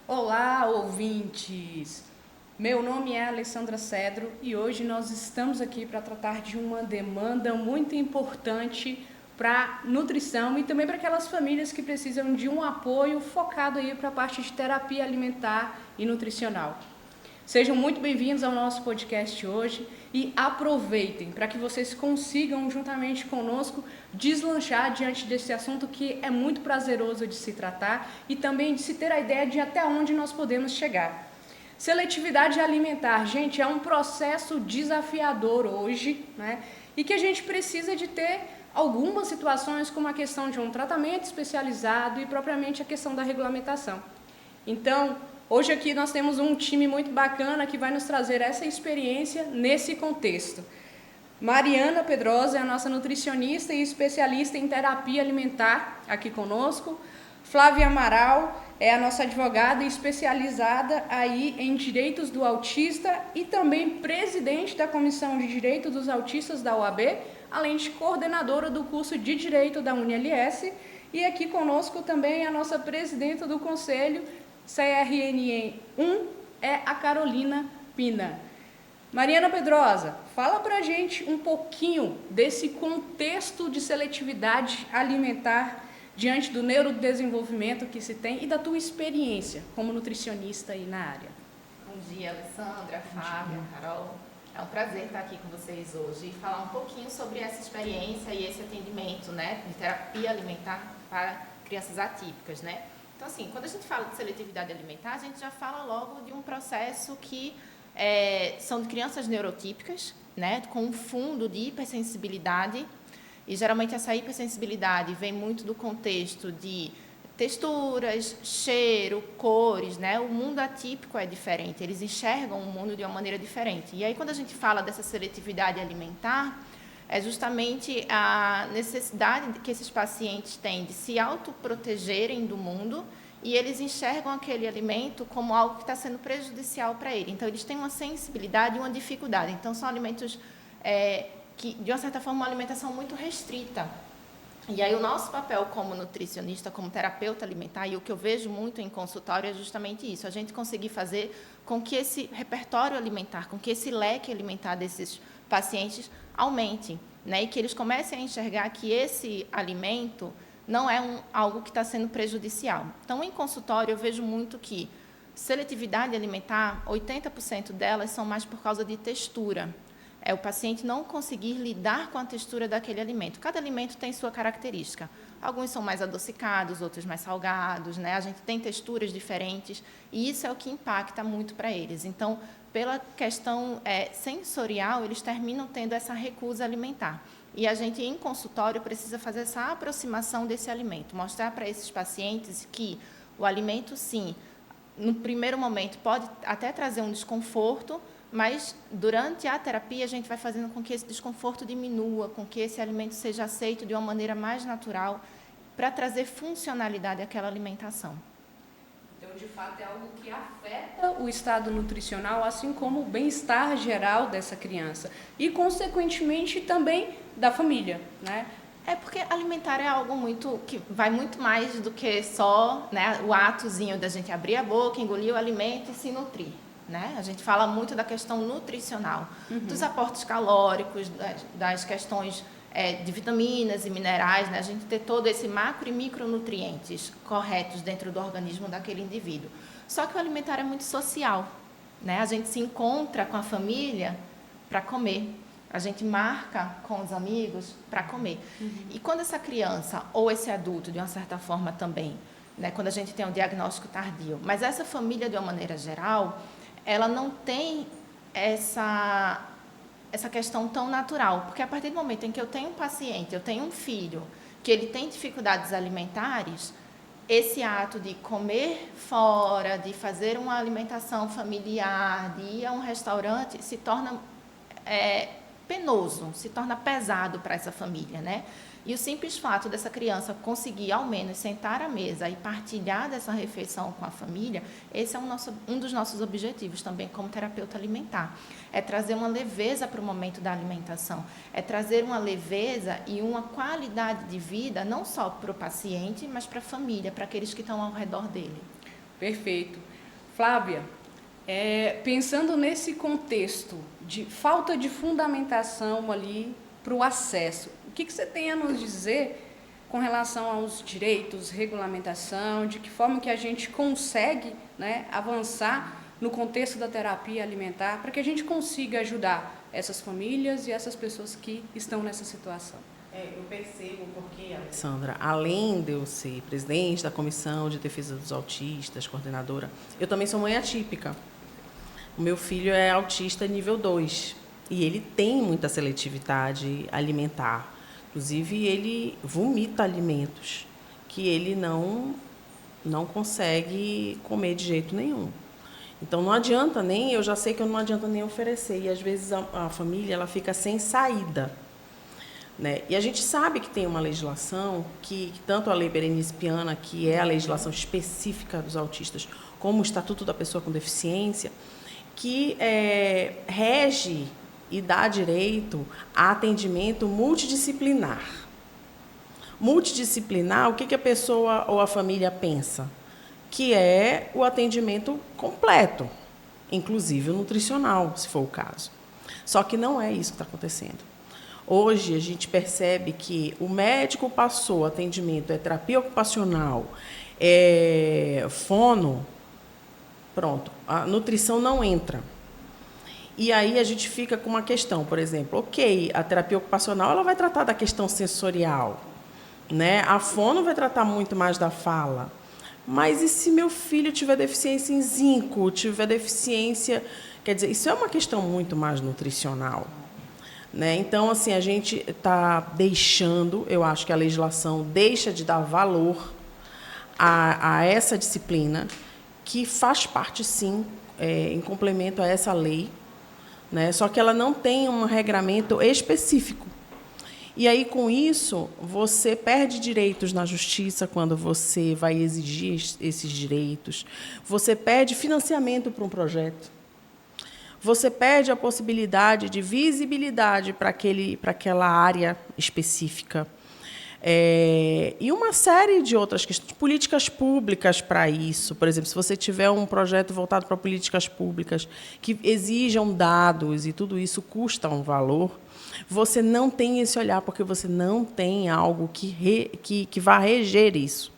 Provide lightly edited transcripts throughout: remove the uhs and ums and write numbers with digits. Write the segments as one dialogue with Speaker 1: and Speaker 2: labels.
Speaker 1: Olá, ouvintes! Meu nome é Alessandra Cedro e hoje nós estamos aqui para tratar de uma demanda muito importante para nutrição e também para aquelas famílias que precisam de um apoio focado aí para a parte de terapia alimentar e nutricional. Sejam muito bem-vindos ao nosso podcast hoje e aproveitem para que vocês consigam, juntamente conosco, deslanchar diante desse assunto que é muito prazeroso de se tratar e também de se ter a ideia de até onde nós podemos chegar. Seletividade alimentar, gente, é um processo desafiador hoje, né? E que a gente precisa de ter algumas situações como a questão de um tratamento especializado e propriamente a questão da regulamentação. Então, hoje aqui nós temos um time muito bacana que vai nos trazer essa experiência nesse contexto. Mariana Pedrosa é a nossa nutricionista e especialista em terapia alimentar aqui conosco. Flávia Amaral é a nossa advogada especializada aí em direitos do autista e também presidente da Comissão de Direitos dos Autistas da OAB, além de coordenadora do curso de Direito da UniLS. E aqui conosco também a nossa presidenta do Conselho CRNE 1 é a Carolina Pina. Mariana Pedrosa, fala pra gente um pouquinho desse contexto de seletividade alimentar diante do neurodesenvolvimento que se tem e da tua experiência como nutricionista aí na área.
Speaker 2: Bom dia, Alessandra, Fábia, Carol. É um prazer estar aqui com vocês hoje e falar um pouquinho sobre essa experiência e esse atendimento, né, de terapia alimentar para crianças atípicas, né? Então, assim, quando a gente fala de seletividade alimentar, a gente já fala logo de um processo que são de crianças neurotípicas, né, com um fundo de hipersensibilidade, e geralmente essa hipersensibilidade vem muito do contexto de texturas, cheiro, cores, né? O mundo atípico é diferente, eles enxergam o mundo de uma maneira diferente. E aí, quando a gente fala dessa seletividade alimentar, é justamente a necessidade que esses pacientes têm de se autoprotegerem do mundo e eles enxergam aquele alimento como algo que está sendo prejudicial para ele. Então, eles têm uma sensibilidade e uma dificuldade. Então, são alimentos que, de uma certa forma, uma alimentação muito restrita. E aí, o nosso papel como nutricionista, como terapeuta alimentar, e o que eu vejo muito em consultório é justamente isso, a gente conseguir fazer com que esse repertório alimentar, com que esse leque alimentar desses pacientes aumente, né? E que eles comecem a enxergar que esse alimento não é algo que está sendo prejudicial. Então, em consultório, eu vejo muito que seletividade alimentar, 80% delas são mais por causa de textura. É o paciente não conseguir lidar com a textura daquele alimento. Cada alimento tem sua característica. Alguns são mais adocicados, outros mais salgados, né? A gente tem texturas diferentes e isso é o que impacta muito para eles. Então, pela questão sensorial, eles terminam tendo essa recusa alimentar. E a gente, em consultório, precisa fazer essa aproximação desse alimento, mostrar para esses pacientes que o alimento, sim, no primeiro momento, pode até trazer um desconforto, mas durante a terapia a gente vai fazendo com que esse desconforto diminua, com que esse alimento seja aceito de uma maneira mais natural, para trazer funcionalidade àquela alimentação.
Speaker 1: Então, de fato, é algo que afeta o estado nutricional, assim como o bem-estar geral dessa criança e, consequentemente, também da família, né?
Speaker 2: É porque alimentar é algo muito que vai muito mais do que só, né, o atozinho da gente abrir a boca, engolir o alimento e se nutrir, né? A gente fala muito da questão nutricional, dos aportes calóricos, das questões de vitaminas e minerais, né? A gente ter todo esse macro e micronutrientes corretos dentro do organismo daquele indivíduo. Só que o alimentar é muito social, né? A gente se encontra com a família para comer. A gente marca com os amigos para comer. E quando essa criança ou esse adulto, de uma certa forma também, né, quando a gente tem um diagnóstico tardio, mas essa família, de uma maneira geral, ela não tem essa questão tão natural, porque a partir do momento em que eu tenho um paciente, eu tenho um filho, que ele tem dificuldades alimentares, esse ato de comer fora, de fazer uma alimentação familiar, de ir a um restaurante, se torna penoso, se torna pesado para essa família, né? E o simples fato dessa criança conseguir, ao menos, sentar à mesa e partilhar dessa refeição com a família, esse é um dos nossos objetivos também como terapeuta alimentar. É trazer uma leveza para o momento da alimentação, é trazer uma leveza e uma qualidade de vida, não só para o paciente, mas para a família, para aqueles que estão ao redor dele.
Speaker 1: Perfeito. Flávia, pensando nesse contexto de falta de fundamentação ali para o acesso, o que você tem a nos dizer com relação aos direitos, regulamentação, de que forma que a gente consegue, né, avançar no contexto da terapia alimentar para que a gente consiga ajudar essas famílias e essas pessoas que estão nessa situação?
Speaker 3: Eu percebo porque, Alessandra, além de eu ser presidente da Comissão de Defesa dos Autistas, coordenadora, eu também sou mãe atípica. O meu filho é autista nível 2 e ele tem muita seletividade alimentar. Inclusive, ele vomita alimentos que ele não consegue comer de jeito nenhum. Então, não adianta nem, eu já sei que não adianta nem oferecer. E, às vezes, a família ela fica sem saída. Né? E a gente sabe que tem uma legislação, que tanto a Lei Berenice Piana, que é a legislação específica dos autistas, como o Estatuto da Pessoa com Deficiência, que rege e dá direito a atendimento multidisciplinar. Multidisciplinar, o que a pessoa ou a família pensa? Que é o atendimento completo, inclusive o nutricional, se for o caso. Só que não é isso que está acontecendo. Hoje, a gente percebe que o médico passou atendimento, terapia ocupacional, fono, pronto, a nutrição não entra. E aí a gente fica com uma questão, por exemplo, ok, a terapia ocupacional ela vai tratar da questão sensorial, né? A fono vai tratar muito mais da fala. Mas e se meu filho tiver deficiência em zinco, tiver deficiência... Quer dizer, isso é uma questão muito mais nutricional. Né? Então, assim, a gente está deixando, eu acho que a legislação deixa de dar valor a essa disciplina, que faz parte, sim, em complemento a essa lei, né? Só que ela não tem um regramento específico. E aí, com isso, você perde direitos na justiça quando você vai exigir esses direitos, você perde financiamento para um projeto, você perde a possibilidade de visibilidade para aquela área específica. E uma série de outras questões, políticas públicas para isso. Por exemplo, se você tiver um projeto voltado para políticas públicas que exijam dados e tudo isso custa um valor, você não tem esse olhar, porque você não tem algo que vá reger isso.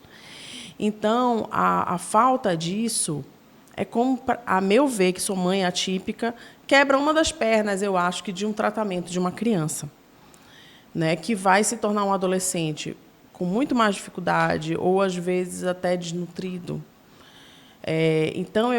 Speaker 3: Então, a falta disso é como, a meu ver, que sou mãe atípica, quebra uma das pernas, eu acho, que de um tratamento de uma criança, né, que vai se tornar um adolescente com muito mais dificuldade ou, às vezes, até desnutrido. Então,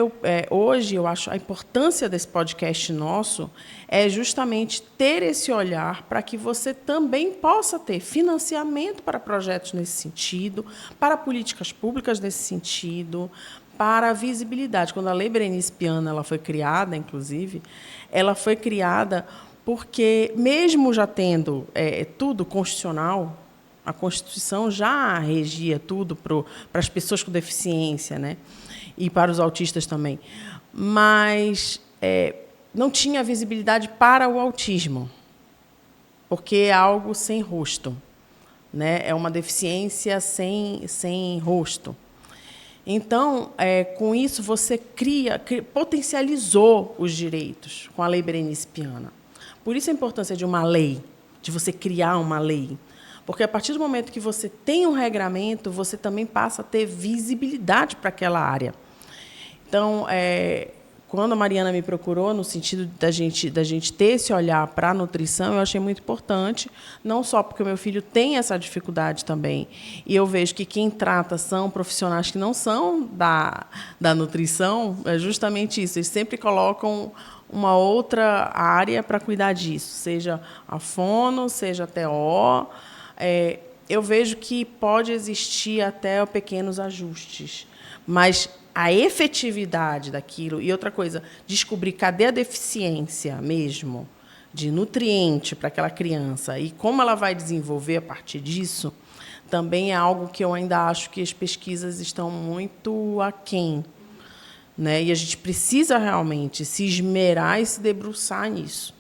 Speaker 3: hoje, eu acho a importância desse podcast nosso é justamente ter esse olhar para que você também possa ter financiamento para projetos nesse sentido, para políticas públicas nesse sentido, para a visibilidade. Quando a Lei Berenice Piana ela foi criada, inclusive, ela foi criada porque, mesmo já tendo tudo constitucional, a Constituição já regia tudo para as pessoas com deficiência, né? E para os autistas também. Mas não tinha visibilidade para o autismo, porque é algo sem rosto, né? É uma deficiência sem rosto. Então, com isso, você potencializou os direitos com a Lei Berenice Piana. Por isso a importância de uma lei, de você criar uma lei. Porque, a partir do momento que você tem um regramento, você também passa a ter visibilidade para aquela área. Então, quando a Mariana me procurou, no sentido da gente ter esse olhar para a nutrição, eu achei muito importante, não só porque o meu filho tem essa dificuldade também, e eu vejo que quem trata são profissionais que não são da nutrição, é justamente isso, eles sempre colocam uma outra área para cuidar disso, seja a fono, seja a TO. Eu vejo que pode existir até pequenos ajustes, mas a efetividade daquilo. E outra coisa, descobrir cadê a deficiência mesmo, de nutriente para aquela criança e como ela vai desenvolver a partir disso, também é algo que eu ainda acho que as pesquisas estão muito aquém, né? E a gente precisa realmente se esmerar e se debruçar nisso.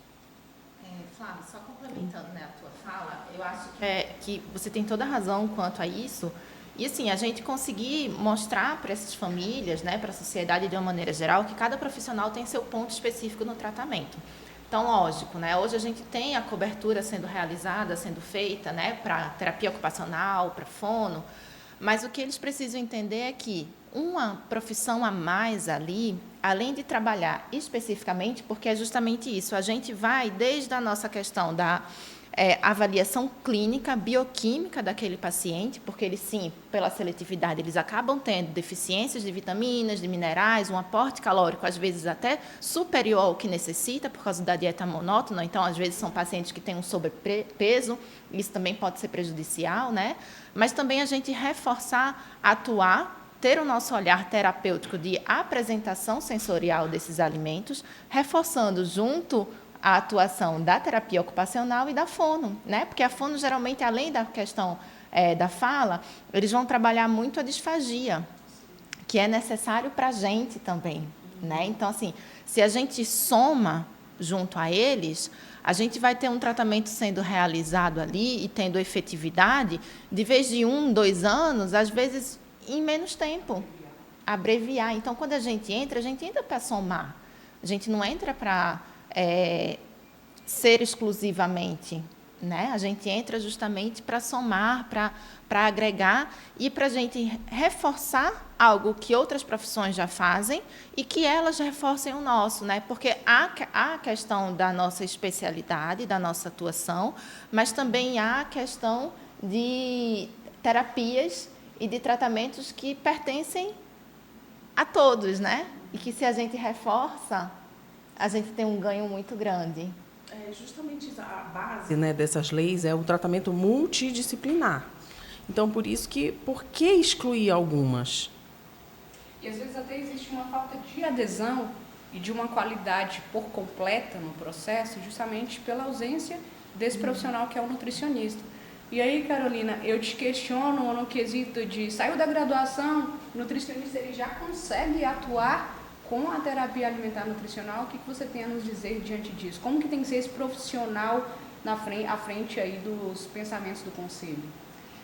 Speaker 2: Flávia, só complementando, né, a tua fala, eu acho que você tem toda a razão quanto a isso. E, assim, a gente conseguir mostrar para essas famílias, né, para a sociedade de uma maneira geral, que cada profissional tem seu ponto específico no tratamento. Então, lógico, né, hoje a gente tem a cobertura sendo realizada, sendo feita, né, para terapia ocupacional, para fono, mas o que eles precisam entender é que uma profissão a mais ali, além de trabalhar especificamente, porque é justamente isso, a gente vai desde a nossa questão da avaliação clínica, bioquímica daquele paciente, porque eles, sim, pela seletividade, eles acabam tendo deficiências de vitaminas, de minerais, um aporte calórico, às vezes, até superior ao que necessita, por causa da dieta monótona. Então, às vezes, são pacientes que têm um sobrepeso, isso também pode ser prejudicial, né? Mas também a gente reforçar, atuar, ter o nosso olhar terapêutico de apresentação sensorial desses alimentos, reforçando junto a atuação da terapia ocupacional e da fono, né? Porque a fono, geralmente, além da questão da fala, eles vão trabalhar muito a disfagia, que é necessário para a gente também, né? Então, assim, se a gente soma junto a eles, a gente vai ter um tratamento sendo realizado ali e tendo efetividade, de vez de 1, 2 anos, às vezes em menos tempo, abreviar. Então, quando a gente entra para somar, a gente não entra para ser exclusivamente, né? A gente entra justamente para somar, para agregar e para a gente reforçar algo que outras profissões já fazem e que elas reforcem o nosso, né? Porque há a questão da nossa especialidade, da nossa atuação, mas também há a questão de terapias e de tratamentos que pertencem a todos, né? E que, se a gente reforça, a gente tem um ganho muito grande.
Speaker 3: Justamente a base, né, dessas leis é o tratamento multidisciplinar. Então, por que excluir algumas?
Speaker 1: E, às vezes, até existe uma falta de adesão e de uma qualidade por completa no processo, justamente pela ausência desse profissional que é o nutricionista. E aí, Carolina, eu te questiono no quesito de, saiu da graduação, o nutricionista ele já consegue atuar com a terapia alimentar nutricional? O que você tem a nos dizer diante disso? Como que tem que ser esse profissional à frente aí dos pensamentos do conselho?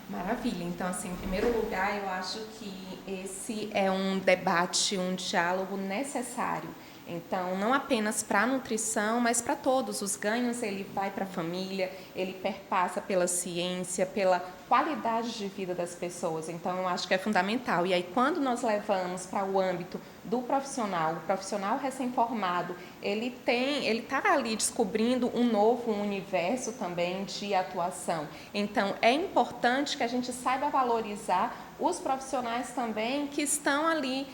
Speaker 4: Maravilha. Então, assim, em primeiro lugar, eu acho que esse é um debate, um diálogo necessário. Então, não apenas para a nutrição, mas para todos. Os ganhos, ele vai para a família, ele perpassa pela ciência, pela qualidade de vida das pessoas. Então, eu acho que é fundamental. E aí, quando nós levamos para o âmbito do profissional, o profissional recém-formado, ele está ali descobrindo um novo universo também de atuação. Então, é importante que a gente saiba valorizar os profissionais também que estão ali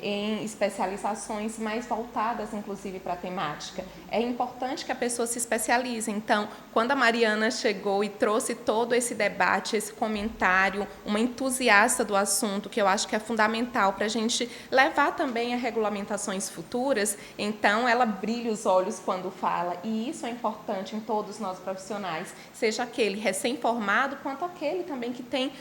Speaker 4: em especializações mais voltadas, inclusive, para a temática. É importante que a pessoa se especialize. Então, quando a Mariana chegou e trouxe todo esse debate, esse comentário, uma entusiasta do assunto, que eu acho que é fundamental para a gente levar também a regulamentações futuras, então ela brilha os olhos quando fala, e isso é importante em todos nós profissionais, seja aquele recém-formado, quanto aquele também que tem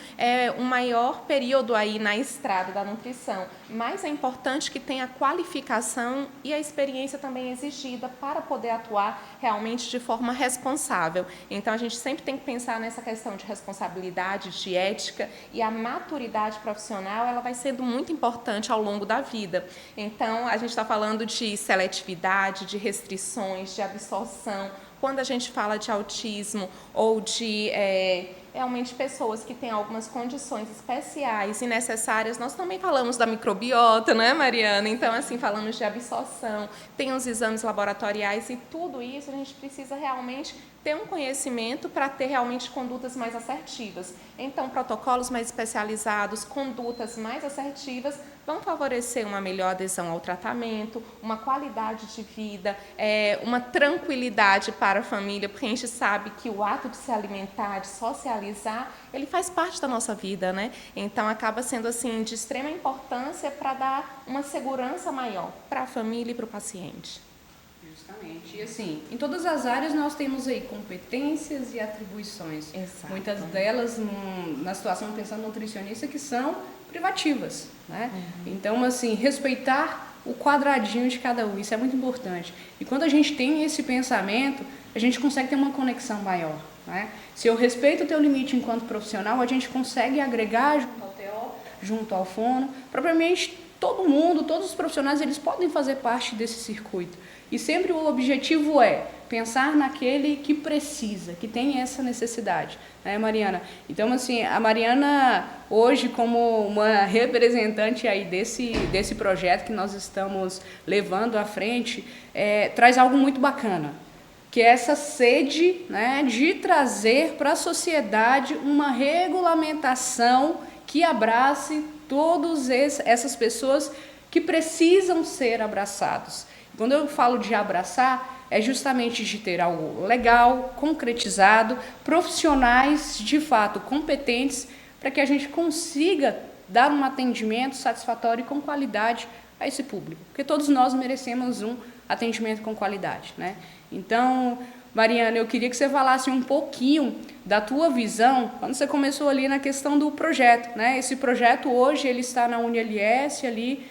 Speaker 4: um maior período aí na estrada da nutrição. Mas é importante que tenha a qualificação e a experiência também exigida para poder atuar realmente de forma responsável. Então, a gente sempre tem que pensar nessa questão de responsabilidade, de ética, e a maturidade profissional, ela vai sendo muito importante ao longo da vida. Então, a gente está falando de seletividade, de restrições, de absorção. Quando a gente fala de autismo ou de realmente pessoas que têm algumas condições especiais e necessárias, nós também falamos da microbiota, né, Mariana? Então, assim, falamos de absorção, tem os exames laboratoriais e tudo isso a gente precisa realmente ter um conhecimento para ter realmente condutas mais assertivas. Então, protocolos mais especializados, condutas mais assertivas vão favorecer uma melhor adesão ao tratamento, uma qualidade de vida, uma tranquilidade para a família, porque a gente sabe que o ato de se alimentar, de socializar, ele faz parte da nossa vida, né? Então, acaba sendo assim de extrema importância para dar uma segurança maior para a família e para o paciente.
Speaker 1: Justamente. E assim, em todas as áreas nós temos aí competências e atribuições.
Speaker 4: Exato.
Speaker 1: Muitas delas, na situação pensando nutricionista, que são privativas, né? Então, assim, respeitar o quadradinho de cada um, isso é muito importante. E quando a gente tem esse pensamento, a gente consegue ter uma conexão maior, né? Se eu respeito o teu limite enquanto profissional, a gente consegue agregar junto ao TO, junto ao fono, propriamente todo mundo, todos os profissionais, eles podem fazer parte desse circuito. E sempre o objetivo é pensar naquele que precisa, que tem essa necessidade, né, Mariana? Então, assim, a Mariana, hoje, como uma representante aí desse projeto que nós estamos levando à frente, traz algo muito bacana, que é essa sede, né, de trazer para a sociedade uma regulamentação que abrace todas essas pessoas que precisam ser abraçados. Quando eu falo de abraçar, é justamente de ter algo legal, concretizado, profissionais de fato competentes, para que a gente consiga dar um atendimento satisfatório e com qualidade a esse público. Porque todos nós merecemos um atendimento com qualidade, né? Então, Mariana, eu queria que você falasse um pouquinho da tua visão, quando você começou ali na questão do projeto, né? Esse projeto hoje ele está na UniLS ali,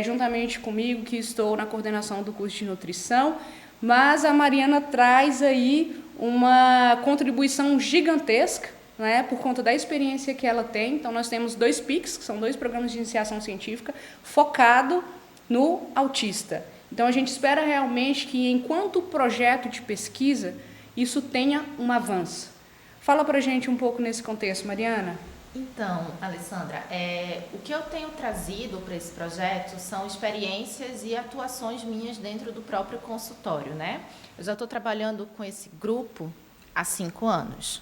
Speaker 1: juntamente comigo, que estou na coordenação do curso de nutrição, mas a Mariana traz aí uma contribuição gigantesca, né, por conta da experiência que ela tem. Então, nós temos 2 PICs, que são 2 programas de iniciação científica, focado no autista. Então, a gente espera realmente que, enquanto projeto de pesquisa, isso tenha um avanço. Fala pra gente um pouco nesse contexto, Mariana.
Speaker 2: Então, Alessandra, o que eu tenho trazido para esse projeto são experiências e atuações minhas dentro do próprio consultório, né? Eu já estou trabalhando com esse grupo há 5 anos.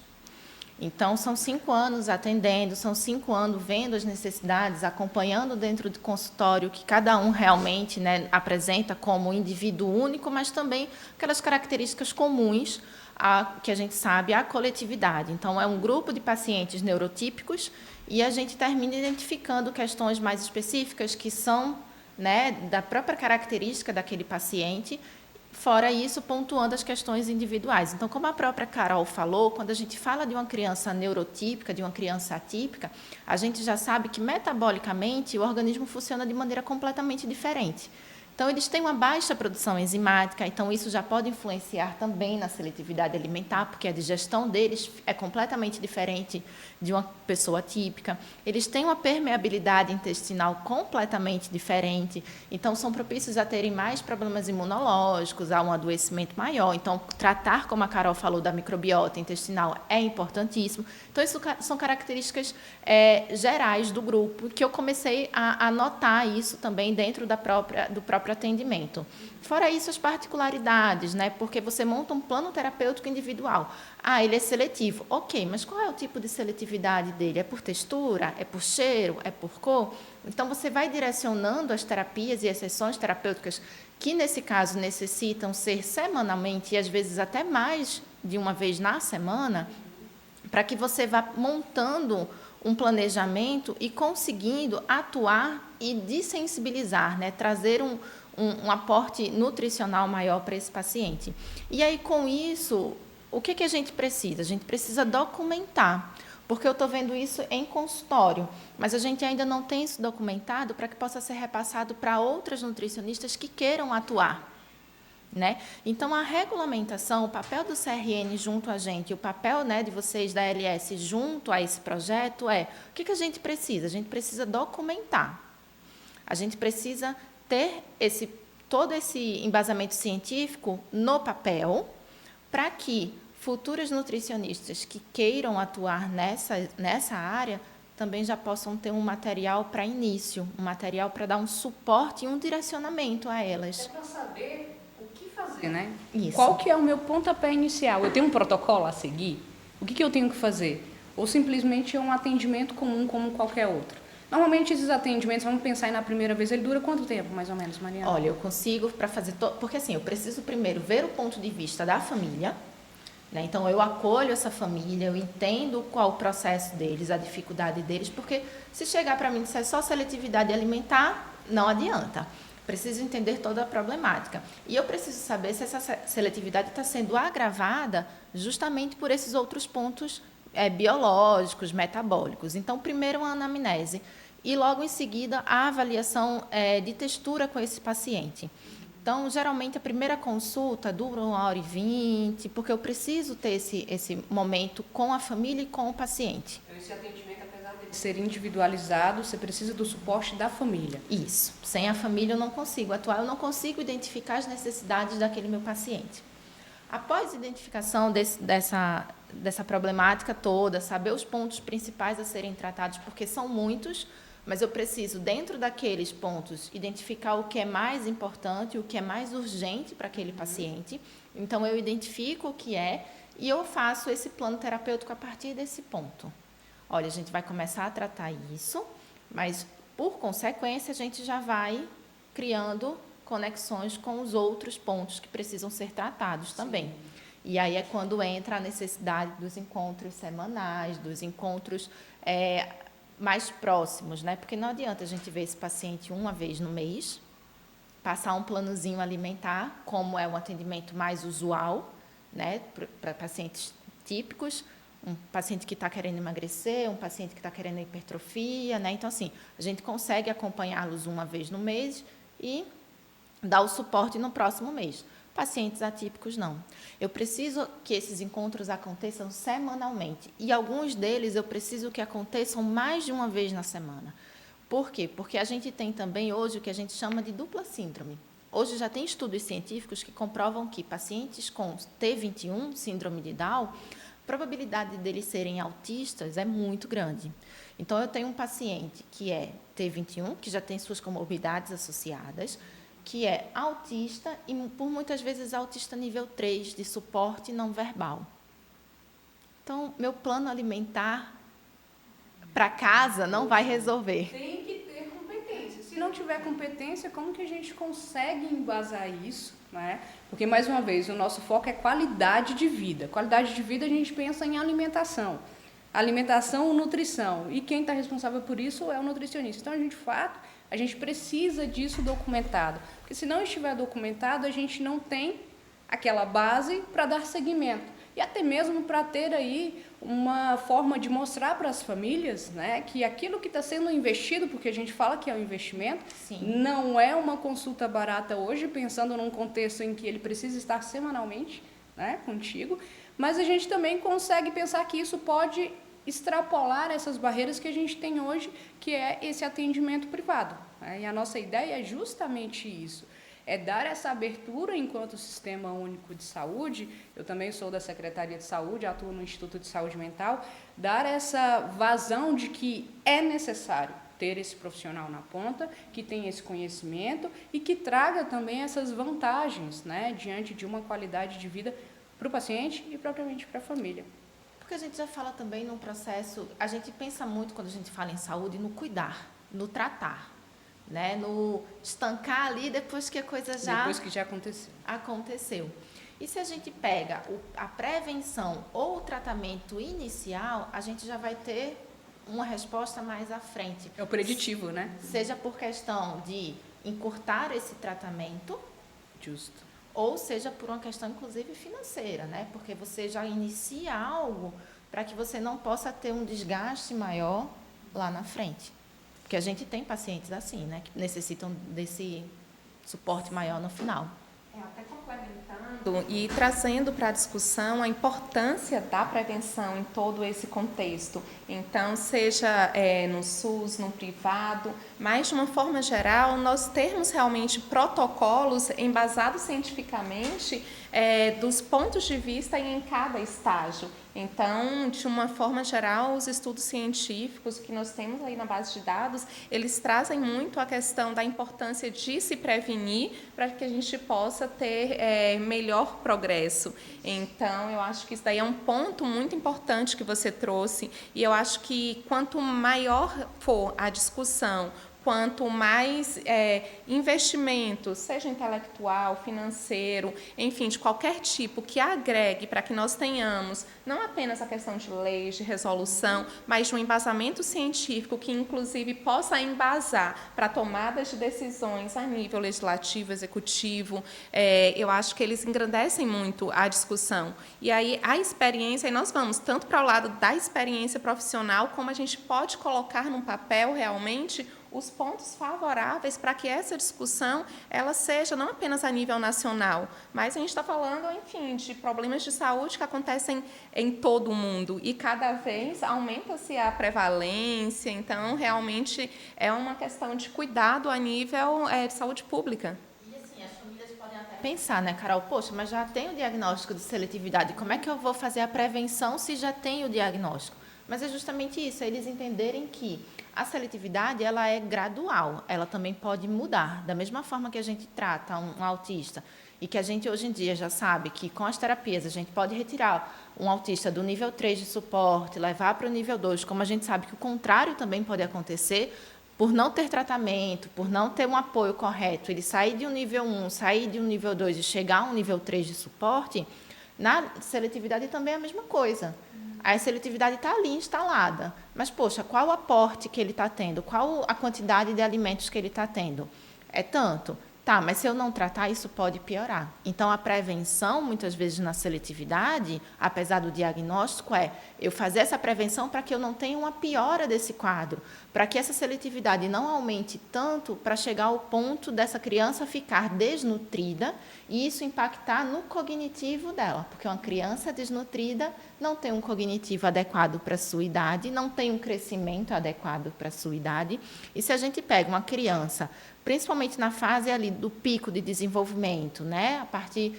Speaker 2: Então, são 5 anos atendendo, são 5 anos vendo as necessidades, acompanhando dentro do consultório que cada um realmente, né, apresenta como indivíduo único, mas também aquelas características comuns que a gente sabe, a coletividade. Então, é um grupo de pacientes neurotípicos e a gente termina identificando questões mais específicas que são, né, da própria característica daquele paciente, fora isso, pontuando as questões individuais. Então, como a própria Carol falou, quando a gente fala de uma criança neurotípica, de uma criança atípica, a gente já sabe que, metabolicamente, o organismo funciona de maneira completamente diferente. Então, eles têm uma baixa produção enzimática, então isso já pode influenciar também na seletividade alimentar, porque a digestão deles é completamente diferente de uma pessoa típica. Eles têm uma permeabilidade intestinal completamente diferente, então são propícios a terem mais problemas imunológicos, a um adoecimento maior. Então, tratar, como a Carol falou, da microbiota intestinal é importantíssimo. Então, isso são características gerais do grupo, que eu comecei a notar isso também dentro do próprio atendimento. Fora isso, as particularidades, né? Porque você monta um plano terapêutico individual. Ah, ele é seletivo. Ok, mas qual é o tipo de seletividade dele? É por textura? É por cheiro? É por cor? Então, você vai direcionando as terapias e as sessões terapêuticas que, nesse caso, necessitam ser semanalmente e, às vezes, até mais de uma vez na semana, para que você vá montando um planejamento e conseguindo atuar e desensibilizar, né? Trazer um aporte nutricional maior para esse paciente. E aí, com isso, o que a gente precisa? A gente precisa documentar, porque eu estou vendo isso em consultório, mas a gente ainda não tem isso documentado para que possa ser repassado para outras nutricionistas que queiram atuar, né? Então, a regulamentação, o papel do CRN junto a gente, o papel, né, de vocês da LS junto a esse projeto o que a gente precisa? A gente precisa documentar. A gente precisa ter todo esse embasamento científico no papel para que futuros nutricionistas que queiram atuar nessa área também já possam ter um material para início, um material para dar um suporte e um direcionamento a elas.
Speaker 1: É para saber o que fazer, né?
Speaker 2: Isso.
Speaker 1: Qual que é o meu pontapé inicial? Eu tenho um protocolo a seguir? O que eu tenho que fazer? Ou simplesmente é um atendimento comum como qualquer outro? Normalmente, esses atendimentos, vamos pensar aí na primeira vez, ele dura quanto tempo, mais ou menos, Mariana?
Speaker 2: Olha, eu consigo para fazer... Porque, assim, eu preciso primeiro ver o ponto de vista da família, né? Então, eu acolho essa família, eu entendo qual o processo deles, a dificuldade deles, porque se chegar para mim e disser só seletividade alimentar, não adianta. Preciso entender toda a problemática. E eu preciso saber se essa seletividade está sendo agravada justamente por esses outros pontos biológicos, metabólicos. Então, primeiro uma anamnese e logo em seguida a avaliação de textura com esse paciente. Então, geralmente, a primeira consulta dura 1h20, porque eu preciso ter esse momento com a família e com o paciente.
Speaker 1: Esse atendimento, apesar de ser individualizado, você precisa do suporte da família.
Speaker 2: Isso. Sem a família eu não consigo atuar, eu não consigo identificar as necessidades daquele meu paciente. Após a identificação dessa problemática toda, saber os pontos principais a serem tratados, porque são muitos, mas eu preciso, dentro daqueles pontos, identificar o que é mais importante, o que é mais urgente para aquele paciente. Então, eu identifico o que é e eu faço esse plano terapêutico a partir desse ponto. Olha, a gente vai começar a tratar isso, mas, por consequência, a gente já vai criando conexões com os outros pontos que precisam ser tratados também. Sim. E aí é quando entra a necessidade dos encontros semanais, dos encontros mais próximos, né? Porque não adianta a gente ver esse paciente uma vez no mês, passar um planozinho alimentar, como é um atendimento mais usual, né? Para pacientes típicos, um paciente que está querendo emagrecer, um paciente que está querendo hipertrofia, né? Então, assim, a gente consegue acompanhá-los uma vez no mês e dar o suporte no próximo mês. Pacientes atípicos, não. Eu preciso que esses encontros aconteçam semanalmente. E alguns deles eu preciso que aconteçam mais de uma vez na semana. Por quê? Porque a gente tem também hoje o que a gente chama de dupla síndrome. Hoje já tem estudos científicos que comprovam que pacientes com T21, síndrome de Down, a probabilidade deles serem autistas é muito grande. Então, eu tenho um paciente que é T21, que já tem suas comorbidades associadas, que é autista e, por muitas vezes, autista nível 3, de suporte não verbal. Então, meu plano alimentar para casa não vai resolver.
Speaker 1: Tem que ter competência. Se não tiver competência, como que a gente consegue embasar isso, né? Porque, mais uma vez, o nosso foco é qualidade de vida. Qualidade de vida, a gente pensa em alimentação. Alimentação, nutrição. E quem está responsável por isso é o nutricionista. Então, de fato, a gente precisa disso documentado. Porque se não estiver documentado, a gente não tem aquela base para dar seguimento. E até mesmo para ter aí uma forma de mostrar para as famílias, né, que aquilo que está sendo investido, porque a gente fala que é um investimento,
Speaker 2: Sim.
Speaker 1: Não é uma consulta barata hoje, pensando num contexto em que ele precisa estar semanalmente, né, contigo, mas a gente também consegue pensar que isso pode extrapolar essas barreiras que a gente tem hoje, que é esse atendimento privado, né? E a nossa ideia é justamente isso, é dar essa abertura enquanto Sistema Único de Saúde. Eu também sou da Secretaria de Saúde, atuo no Instituto de Saúde Mental, dar essa vazão de que é necessário ter esse profissional na ponta, que tenha esse conhecimento e que traga também essas vantagens, né, diante de uma qualidade de vida para o paciente e propriamente para a família.
Speaker 2: Porque a gente já fala também num processo, a gente pensa muito quando a gente fala em saúde no cuidar, no tratar, né? No estancar ali depois que a coisa já aconteceu. E se a gente pega a prevenção ou o tratamento inicial, a gente já vai ter uma resposta mais à frente.
Speaker 1: É o preditivo, né?
Speaker 2: Seja por questão de encurtar esse tratamento.
Speaker 1: Justo.
Speaker 2: Ou seja, por uma questão, inclusive, financeira, né? Porque você já inicia algo para que você não possa ter um desgaste maior lá na frente. Porque a gente tem pacientes assim, né? Que necessitam desse suporte maior no final.
Speaker 4: Até complementando e trazendo para a discussão a importância da prevenção em todo esse contexto. Então, seja no SUS, no privado, mas de uma forma geral, nós termos realmente protocolos embasados cientificamente dos pontos de vista em cada estágio. Então, de uma forma geral, os estudos científicos que nós temos aí na base de dados, eles trazem muito a questão da importância de se prevenir para que a gente possa ter melhor progresso. Então, eu acho que isso daí é um ponto muito importante que você trouxe, e eu acho que quanto maior for a discussão quanto mais investimento, seja intelectual, financeiro, enfim, de qualquer tipo, que agregue para que nós tenhamos não apenas a questão de leis, de resolução, mas de um embasamento científico que, inclusive, possa embasar para tomadas de decisões a nível legislativo, executivo, eu acho que eles engrandecem muito a discussão. E aí, a experiência, e nós vamos tanto para o lado da experiência profissional, como a gente pode colocar num papel, realmente, os pontos favoráveis para que essa discussão ela seja não apenas a nível nacional, mas a gente está falando, enfim, de problemas de saúde que acontecem em todo o mundo e cada vez aumenta-se a prevalência, então realmente é uma questão de cuidado a nível de saúde pública.
Speaker 2: E assim, as famílias podem até pensar, né, Carol, poxa, mas já tem o diagnóstico de seletividade, como é que eu vou fazer a prevenção se já tem o diagnóstico? Mas é justamente isso, é eles entenderem que a seletividade ela é gradual, ela também pode mudar. Da mesma forma que a gente trata um autista e que a gente hoje em dia já sabe que com as terapias a gente pode retirar um autista do nível 3 de suporte, levar para o nível 2, como a gente sabe que o contrário também pode acontecer, por não ter tratamento, por não ter um apoio correto, ele sair de um nível 1, sair de um nível 2 e chegar a um nível 3 de suporte, na seletividade também é a mesma coisa. A seletividade está ali instalada. Mas, poxa, qual o aporte que ele está tendo? Qual a quantidade de alimentos que ele está tendo? É tanto? Tá, mas se eu não tratar, isso pode piorar. Então, a prevenção, muitas vezes, na seletividade, apesar do diagnóstico, é eu fazer essa prevenção para que eu não tenha uma piora desse quadro, para que essa seletividade não aumente tanto para chegar ao ponto dessa criança ficar desnutrida e isso impactar no cognitivo dela, porque uma criança desnutrida não tem um cognitivo adequado para a sua idade, não tem um crescimento adequado para a sua idade. E se a gente pega uma criança, principalmente na fase ali do pico de desenvolvimento, né? A partir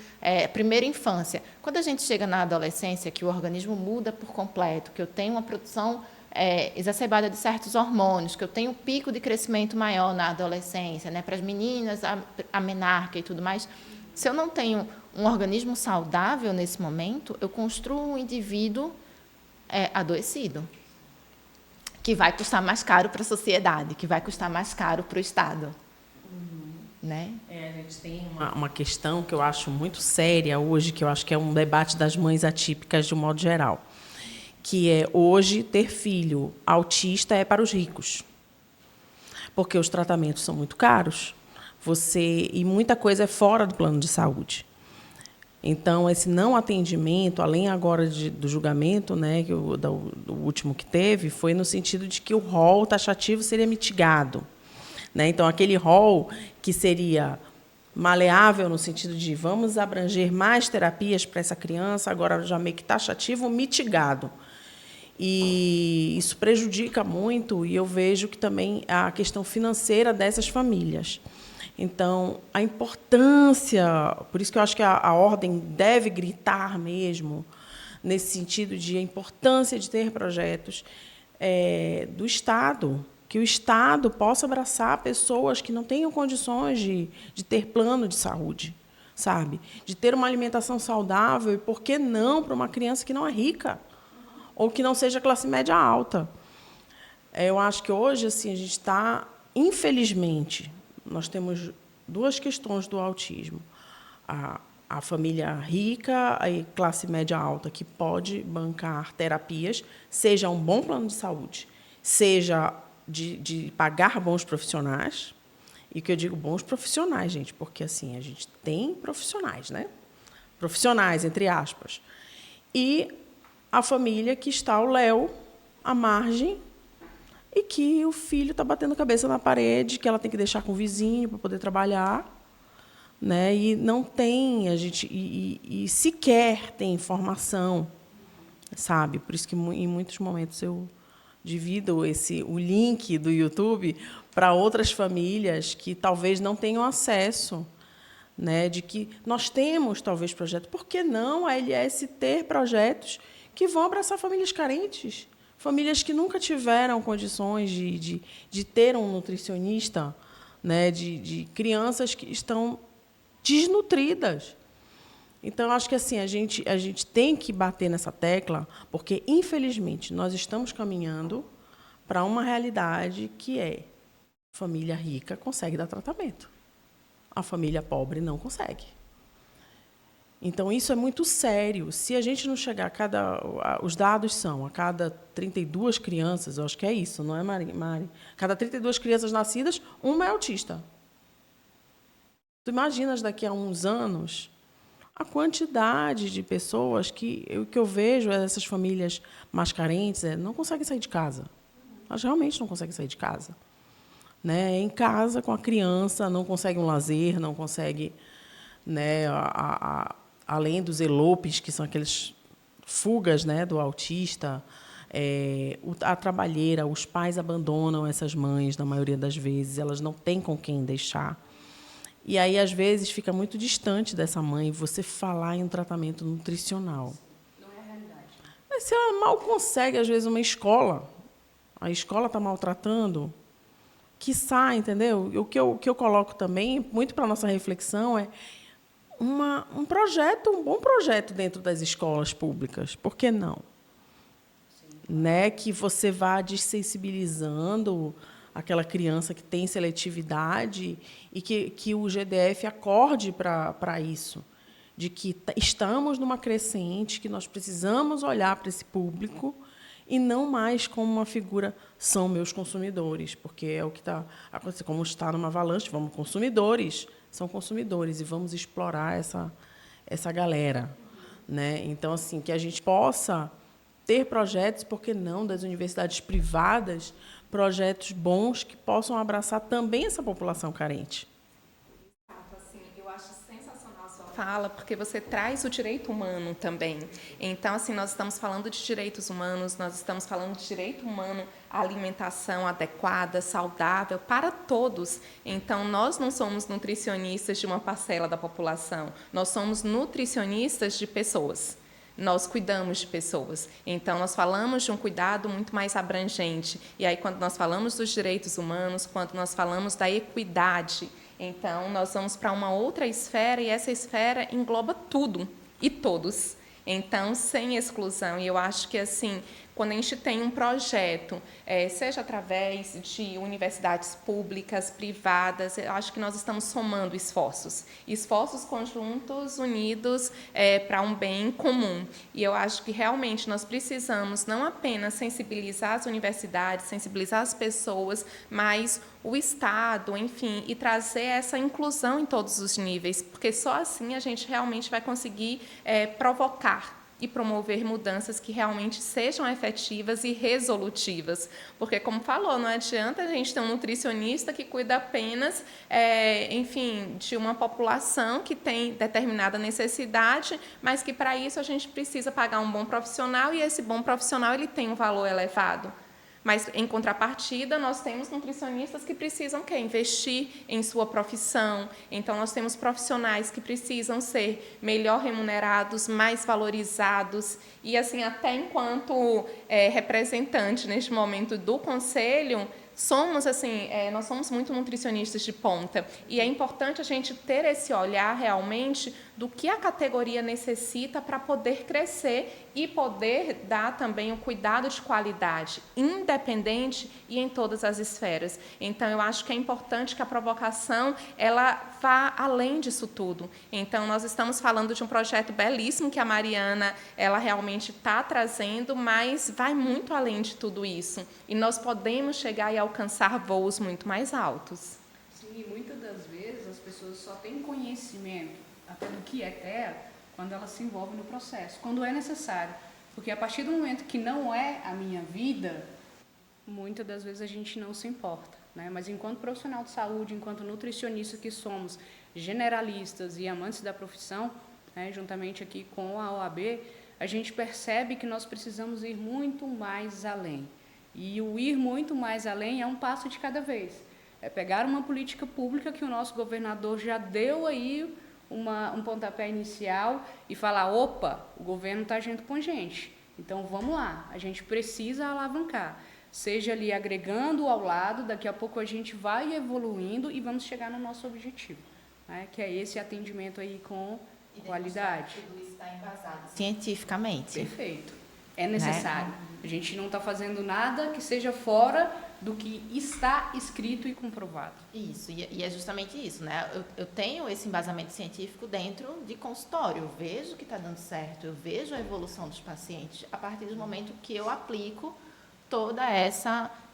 Speaker 2: primeira infância. Quando a gente chega na adolescência, que o organismo muda por completo, que eu tenho uma produção exacerbada de certos hormônios, que eu tenho um pico de crescimento maior na adolescência, né? Para as meninas, a menarca e tudo mais. Se eu não tenho um organismo saudável nesse momento, eu construo um indivíduo adoecido, que vai custar mais caro para a sociedade, que vai custar mais caro para o Estado. Né?
Speaker 3: A gente tem uma questão que eu acho muito séria hoje, que eu acho que é um debate das mães atípicas de um modo geral, que é hoje ter filho autista é para os ricos, porque os tratamentos são muito caros, e muita coisa é fora do plano de saúde. Então, esse não atendimento, além agora do julgamento, né, do último que teve, foi no sentido de que o rol taxativo seria mitigado. Né? Então, aquele rol que seria maleável no sentido de vamos abranger mais terapias para essa criança, agora já meio que taxativo, mitigado. E isso prejudica muito, e eu vejo que também a questão financeira dessas famílias. Então, a importância, por isso que eu acho que a ordem deve gritar mesmo, nesse sentido de a importância de ter projetos do Estado, que o Estado possa abraçar pessoas que não tenham condições de ter plano de saúde, sabe? De ter uma alimentação saudável, e por que não para uma criança que não é rica, ou que não seja classe média alta. Eu acho que hoje assim, a gente está, infelizmente, nós temos duas questões do autismo. A família rica e classe média alta, que pode bancar terapias, seja um bom plano de saúde, seja de pagar bons profissionais, e que eu digo bons profissionais, gente, porque assim a gente tem profissionais, né? Profissionais, entre aspas. E a família que está o Léo à margem e que o filho está batendo a cabeça na parede, que ela tem que deixar com o vizinho para poder trabalhar, né? E não tem, e sequer tem informação, sabe? Por isso que em muitos momentos eu divido o link do YouTube para outras famílias que talvez não tenham acesso, né? De que nós temos talvez projetos. Por que não a LS ter projetos que vão abraçar famílias carentes? Famílias que nunca tiveram condições de ter um nutricionista, né, de crianças que estão desnutridas. Então, acho que assim, a gente tem que bater nessa tecla, porque, infelizmente, nós estamos caminhando para uma realidade que é A família rica consegue dar tratamento. A família pobre não consegue. Então, isso é muito sério. Se a gente não chegar os dados são, a cada 32 crianças, eu acho que é isso, não é, Mari? Cada 32 crianças nascidas, uma é autista. Tu imaginas daqui a uns anos a quantidade de pessoas que eu vejo essas famílias mais carentes não conseguem sair de casa. Elas realmente não conseguem sair de casa. Né? Em casa, com a criança, não consegue um lazer, não consegue... Né, além dos elopes, que são aqueles fugas, né, do autista, a trabalheira, os pais abandonam essas mães, na maioria das vezes, elas não têm com quem deixar. E aí, às vezes, fica muito distante dessa mãe você falar em um tratamento nutricional.
Speaker 1: Não é a realidade.
Speaker 3: Mas se ela mal consegue, às vezes, uma escola, a escola está maltratando, quiçá, entendeu? O que eu coloco também, muito para a nossa reflexão, é um bom projeto dentro das escolas públicas. Por que não? Né? Que você vá desensibilizando aquela criança que tem seletividade e que o GDF acorde para isso, de que estamos numa crescente, que nós precisamos olhar para esse público e não mais como uma figura, são meus consumidores, porque é o que está acontecendo, como está numa avalanche, vamos consumidores, são consumidores, e vamos explorar essa galera. Né? Então, assim, que a gente possa ter projetos, por que não, das universidades privadas, projetos bons que possam abraçar também essa população carente.
Speaker 4: Assim, eu acho sensacional a sua fala, porque você traz o direito humano também. Então, assim, nós estamos falando de direitos humanos, nós estamos falando de direito humano à alimentação adequada, saudável, para todos. Então, nós não somos nutricionistas de uma parcela da população, nós somos nutricionistas de pessoas. Nós cuidamos de pessoas. Então, nós falamos de um cuidado muito mais abrangente. E aí, quando nós falamos dos direitos humanos, quando nós falamos da equidade, então, nós vamos para uma outra esfera, e essa esfera engloba tudo e todos. Então, sem exclusão. E eu acho que, assim, quando a gente tem um projeto, seja através de universidades públicas, privadas, eu acho que nós estamos somando esforços conjuntos, unidos para um bem comum. E eu acho que realmente nós precisamos não apenas sensibilizar as universidades, sensibilizar as pessoas, mas o Estado, enfim, e trazer essa inclusão em todos os níveis, porque só assim a gente realmente vai conseguir provocar e promover mudanças que realmente sejam efetivas e resolutivas. Porque, como falou, não adianta a gente ter um nutricionista que cuida apenas, enfim, de uma população que tem determinada necessidade, mas que, para isso, a gente precisa pagar um bom profissional, e esse bom profissional ele tem um valor elevado. Mas, em contrapartida, nós temos nutricionistas que precisam investir em sua profissão. Então, nós temos profissionais que precisam ser melhor remunerados, mais valorizados. E, assim, até enquanto representante, neste momento, do Conselho, nós somos muito nutricionistas de ponta. E é importante a gente ter esse olhar, realmente, do que a categoria necessita para poder crescer e poder dar também um cuidado de qualidade, independente e em todas as esferas. Então, eu acho que é importante que a provocação ela vá além disso tudo. Então, nós estamos falando de um projeto belíssimo que a Mariana ela realmente está trazendo, mas vai muito além de tudo isso. E nós podemos chegar e alcançar voos muito mais altos.
Speaker 1: Sim, muitas das vezes as pessoas só têm conhecimento até do que é TEA quando elas se envolvem no processo, quando é necessário. Porque a partir do momento que não é a minha vida, muitas das vezes a gente não se importa. Né? Mas enquanto profissional de saúde, enquanto nutricionista que somos generalistas e amantes da profissão, né, juntamente aqui com a OAB, a gente percebe que nós precisamos ir muito mais além. E o ir muito mais além é um passo de cada vez. É pegar uma política pública que o nosso governador já deu aí um pontapé inicial e falar, opa, o governo está agindo com gente, então vamos lá, a gente precisa alavancar, seja ali agregando ao lado, daqui a pouco a gente vai evoluindo e vamos chegar no nosso objetivo, né, que é esse atendimento aí com qualidade.
Speaker 2: Tudo isso está embasado cientificamente.
Speaker 1: Perfeito. É necessário. A gente não está fazendo nada que seja fora do que está escrito e comprovado.
Speaker 2: Isso, e é justamente isso, né? Eu tenho esse embasamento científico dentro de consultório, eu vejo que está dando certo, eu vejo a evolução dos pacientes a partir do momento que eu aplico toda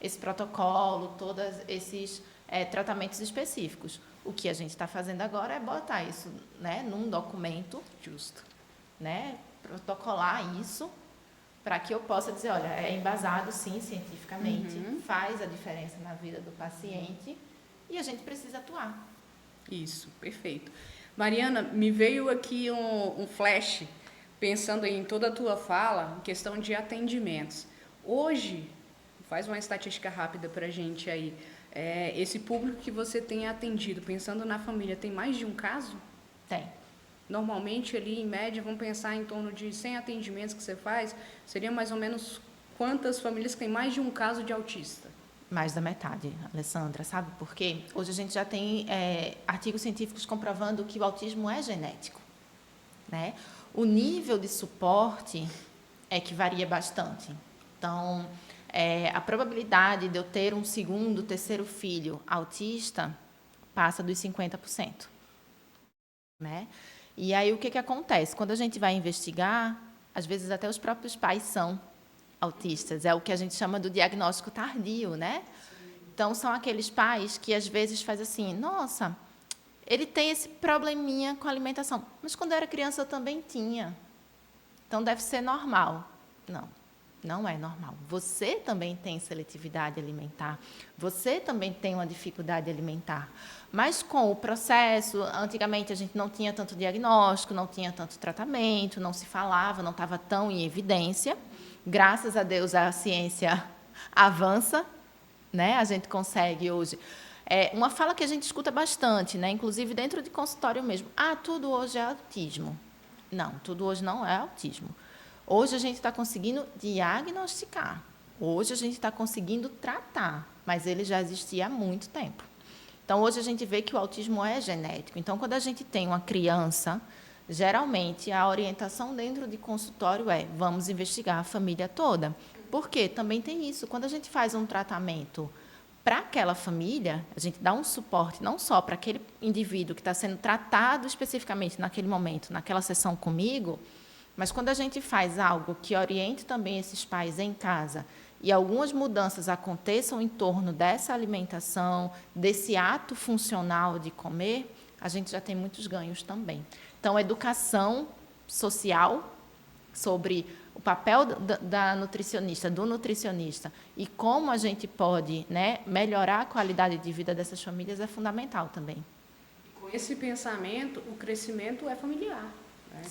Speaker 2: esse protocolo, todos esses tratamentos específicos. O que a gente está fazendo agora é botar isso, né, num documento justo, né, protocolar isso, para que eu possa dizer, olha, é embasado sim cientificamente, faz a diferença na vida do paciente e a gente precisa atuar.
Speaker 1: Isso, perfeito. Mariana, me veio aqui um flash, pensando em toda a tua fala, em questão de atendimentos. Hoje, faz uma estatística rápida para a gente aí, esse público que você tem atendido, pensando na família, tem mais de um caso?
Speaker 2: Tem.
Speaker 1: Normalmente, ali, em média, vamos pensar em torno de 100 atendimentos que você faz, seria mais ou menos quantas famílias têm mais de um caso de autista?
Speaker 2: Mais da metade, Alessandra, sabe por quê? Hoje a gente já tem artigos científicos comprovando que o autismo é genético, né? O nível de suporte é que varia bastante. Então, a probabilidade de eu ter um segundo, terceiro filho autista passa dos 50%, né? E aí, o que acontece? Quando a gente vai investigar, às vezes até os próprios pais são autistas. É o que a gente chama do diagnóstico tardio, né? Então, são aqueles pais que, às vezes, fazem assim, nossa, ele tem esse probleminha com a alimentação, mas quando eu era criança eu também tinha. Então, deve ser normal. Não, não é normal. Você também tem seletividade alimentar. Você também tem uma dificuldade alimentar. Mas com o processo, antigamente a gente não tinha tanto diagnóstico, não tinha tanto tratamento, não se falava, não estava tão em evidência. Graças a Deus a ciência avança, né? A gente consegue hoje. Uma fala que a gente escuta bastante, né? Inclusive dentro de consultório mesmo. Tudo hoje é autismo. Não, tudo hoje não é autismo. Hoje a gente está conseguindo diagnosticar. Hoje a gente está conseguindo tratar, mas ele já existia há muito tempo. Então, hoje a gente vê que o autismo é genético. Então, quando a gente tem uma criança, geralmente a orientação dentro de consultório é vamos investigar a família toda. Por quê? Também tem isso. Quando a gente faz um tratamento para aquela família, a gente dá um suporte não só para aquele indivíduo que está sendo tratado especificamente naquele momento, naquela sessão comigo, mas quando a gente faz algo que oriente também esses pais em casa e algumas mudanças aconteçam em torno dessa alimentação, desse ato funcional de comer, a gente já tem muitos ganhos também. Então, educação social sobre o papel da nutricionista, do nutricionista e como a gente pode, né, melhorar a qualidade de vida dessas famílias é fundamental também.
Speaker 1: Com esse pensamento, o crescimento é familiar.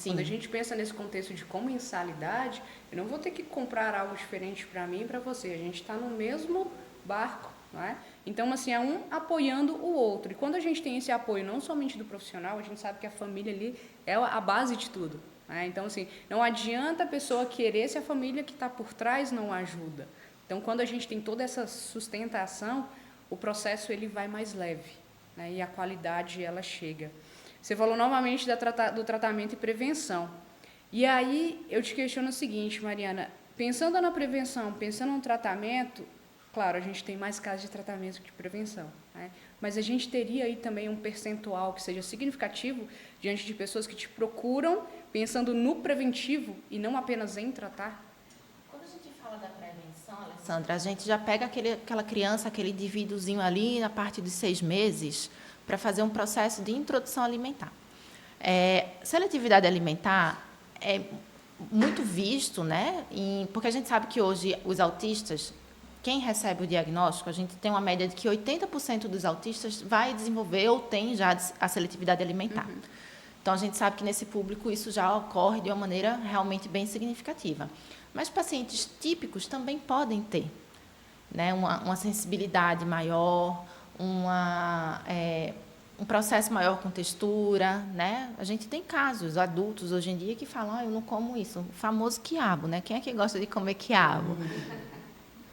Speaker 1: Quando a gente pensa nesse contexto de comensalidade, eu não vou ter que comprar algo diferente para mim e para você. A gente está no mesmo barco, não é? Então, assim, é um apoiando o outro. E quando a gente tem esse apoio, não somente do profissional, a gente sabe que a família ali é a base de tudo. Né? Então, assim, não adianta a pessoa querer se a família que está por trás não ajuda. Então, quando a gente tem toda essa sustentação, o processo ele vai mais leve, né? E a qualidade ela chega. Você falou novamente do tratamento e prevenção. E aí, eu te questiono o seguinte, Mariana, pensando na prevenção, pensando no tratamento, claro, a gente tem mais casos de tratamento que de prevenção, né? Mas a gente teria aí também um percentual que seja significativo diante de pessoas que te procuram pensando no preventivo e não apenas em tratar?
Speaker 2: Quando a gente fala da prevenção, Alessandra, a gente já pega aquela criança, aquele indivíduozinho ali na parte de 6 meses, para fazer um processo de introdução alimentar. Seletividade alimentar é muito visto, né? Porque a gente sabe que hoje os autistas, quem recebe o diagnóstico, a gente tem uma média de que 80% dos autistas vai desenvolver ou tem já a seletividade alimentar. Então, a gente sabe que nesse público isso já ocorre de uma maneira realmente bem significativa. Mas pacientes típicos também podem ter, né? Uma sensibilidade maior, um processo maior com textura, né? A gente tem casos adultos hoje em dia que falam, eu não como isso, o famoso quiabo, né? Quem é que gosta de comer quiabo?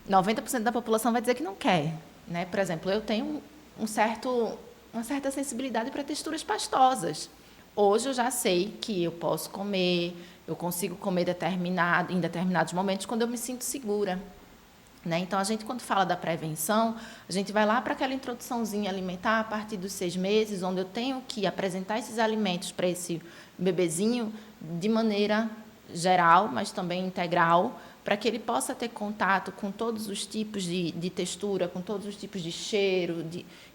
Speaker 2: 90% da população vai dizer que não quer, né? Por exemplo, eu tenho uma certa sensibilidade para texturas pastosas. Hoje eu já sei que eu posso comer, eu consigo comer em determinados momentos quando eu me sinto segura. né? Então, a gente, quando fala da prevenção, a gente vai lá para aquela introduçãozinha alimentar a partir dos 6 meses, onde eu tenho que apresentar esses alimentos para esse bebezinho de maneira geral, mas também integral, para que ele possa ter contato com todos os tipos de textura, com todos os tipos de cheiro.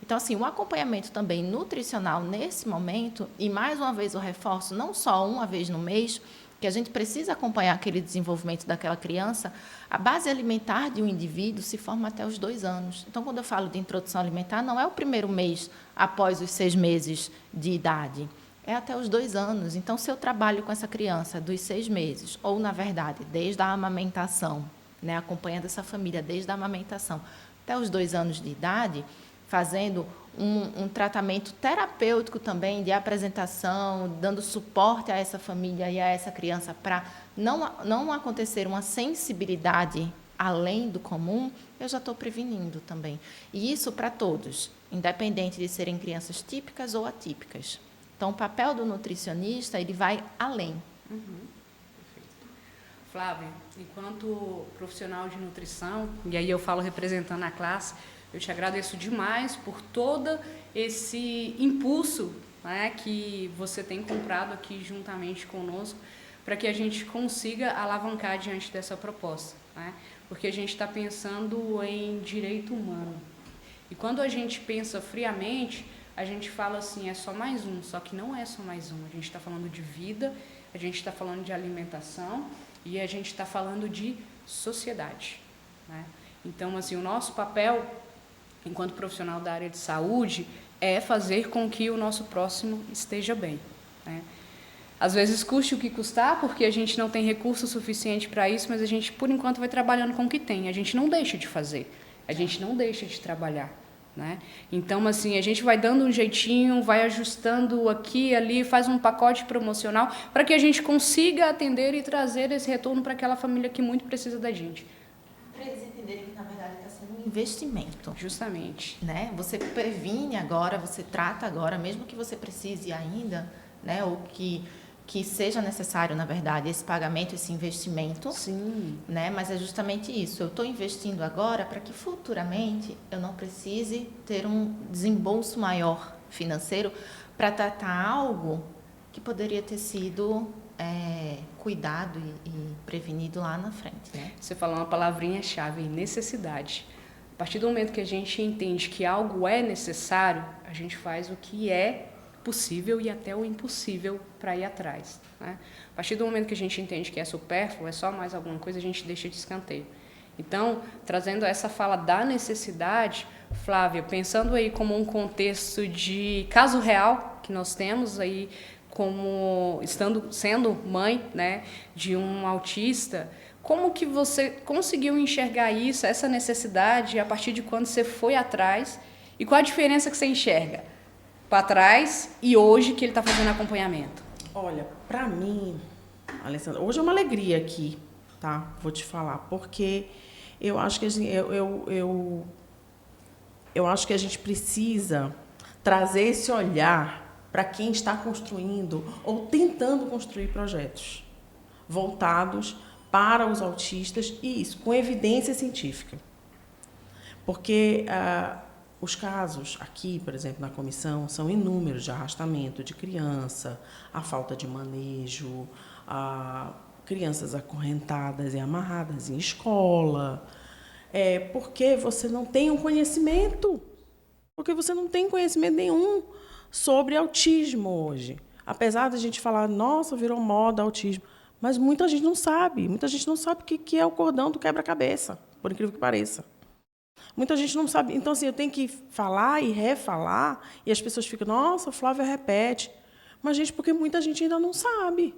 Speaker 2: Então, assim, o acompanhamento também nutricional nesse momento, e mais uma vez eu reforço, não só uma vez no mês, que a gente precisa acompanhar aquele desenvolvimento daquela criança, a base alimentar de um indivíduo se forma até os 2 anos. Então, quando eu falo de introdução alimentar, não é o primeiro mês após os 6 meses de idade, é até os 2 anos. Então, se eu trabalho com essa criança dos 6 meses, ou, na verdade, desde a amamentação, né, acompanhando essa família desde a amamentação até os 2 anos de idade, fazendo um tratamento terapêutico também de apresentação, dando suporte a essa família e a essa criança para não acontecer uma sensibilidade além do comum, eu já estou prevenindo também. E isso para todos, independente de serem crianças típicas ou atípicas. Então, o papel do nutricionista, ele vai além.
Speaker 1: Flávia, enquanto profissional de nutrição, e aí eu falo representando a classe, eu te agradeço demais por todo esse impulso, né, que você tem comprado aqui juntamente conosco, para que a gente consiga alavancar diante dessa proposta, né? Porque a gente está pensando em direito humano. E quando a gente pensa friamente, a gente fala assim, é só mais um, só que não é só mais um. A gente está falando de vida, a gente está falando de alimentação e a gente está falando de sociedade, né? Então, assim, o nosso papel, enquanto profissional da área de saúde, é fazer com que o nosso próximo esteja bem, né? Às vezes custe o que custar, porque a gente não tem recurso suficiente para isso, mas a gente, por enquanto, vai trabalhando com o que tem. A gente não deixa de fazer, a gente não deixa de trabalhar, né? Então, assim, a gente vai dando um jeitinho, vai ajustando aqui e ali, faz um pacote promocional para que a gente consiga atender e trazer esse retorno para aquela família que muito precisa da gente.
Speaker 2: Para eles entenderem que, na verdade, está sendo um investimento.
Speaker 1: Justamente.
Speaker 2: Né? Você previne agora, você trata agora, mesmo que você precise ainda, né? Ou que seja necessário, na verdade, esse pagamento, esse investimento.
Speaker 1: Sim.
Speaker 2: Né? Mas é justamente isso. Eu estou investindo agora para que futuramente eu não precise ter um desembolso maior financeiro para tratar algo que poderia ter sido cuidado e prevenido lá na frente. Né?
Speaker 1: Você falou uma palavrinha-chave, necessidade. A partir do momento que a gente entende que algo é necessário, a gente faz o que é possível e até o impossível para ir atrás, né? A partir do momento que a gente entende que é supérfluo, é só mais alguma coisa, a gente deixa de escanteio. Então, trazendo essa fala da necessidade, Flávia, pensando aí como um contexto de caso real que nós temos aí, como sendo mãe, né, de um autista, como que você conseguiu enxergar isso, essa necessidade, a partir de quando você foi atrás, e qual a diferença que você enxerga para trás e hoje que ele está fazendo acompanhamento?
Speaker 3: Olha, para mim, Alessandra, hoje é uma alegria aqui, tá? Vou te falar, porque eu acho que eu acho que a gente precisa trazer esse olhar para quem está construindo ou tentando construir projetos voltados para os autistas, e isso com evidência científica. Porque os casos aqui, por exemplo, na comissão, são inúmeros de arrastamento de criança, a falta de manejo, crianças acorrentadas e amarradas em escola, porque você não tem um conhecimento, porque você não tem conhecimento nenhum sobre autismo hoje. Apesar de a gente falar, nossa, virou moda autismo, mas muita gente não sabe o que é o cordão do quebra-cabeça, por incrível que pareça. Muita gente não sabe. Então, assim, eu tenho que falar e refalar, e as pessoas ficam, nossa, a Flávia repete. Mas, gente, porque muita gente ainda não sabe.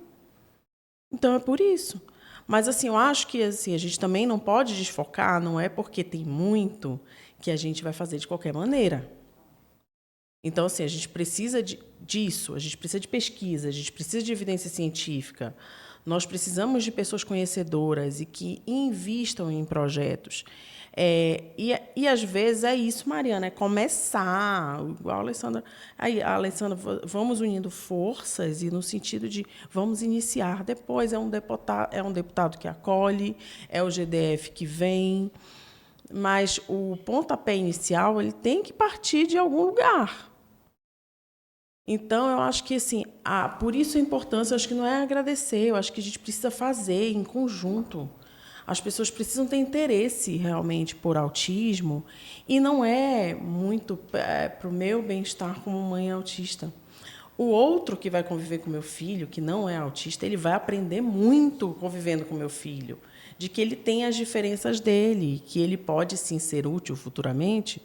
Speaker 3: Então, é por isso. Mas, assim, eu acho que assim, a gente também não pode desfocar, não é porque tem muito que a gente vai fazer de qualquer maneira. Então, assim, a gente precisa disso, a gente precisa de pesquisa, a gente precisa de evidência científica. Nós precisamos de pessoas conhecedoras e que invistam em projetos. E às vezes é isso, Mariana, é começar, igual a Alessandra. Aí, a Alessandra, vamos unindo forças e no sentido de vamos iniciar. Depois é um deputado que acolhe, é o GDF que vem. mas o pontapé inicial ele tem que partir de algum lugar. Então, eu acho que, assim, por isso a importância, eu acho que não é agradecer, eu acho que a gente precisa fazer em conjunto. As pessoas precisam ter interesse, realmente, por autismo, e não é muito para o meu bem-estar como mãe autista. O outro que vai conviver com meu filho, que não é autista, ele vai aprender muito convivendo com meu filho, de que ele tem as diferenças dele, que ele pode, sim, ser útil futuramente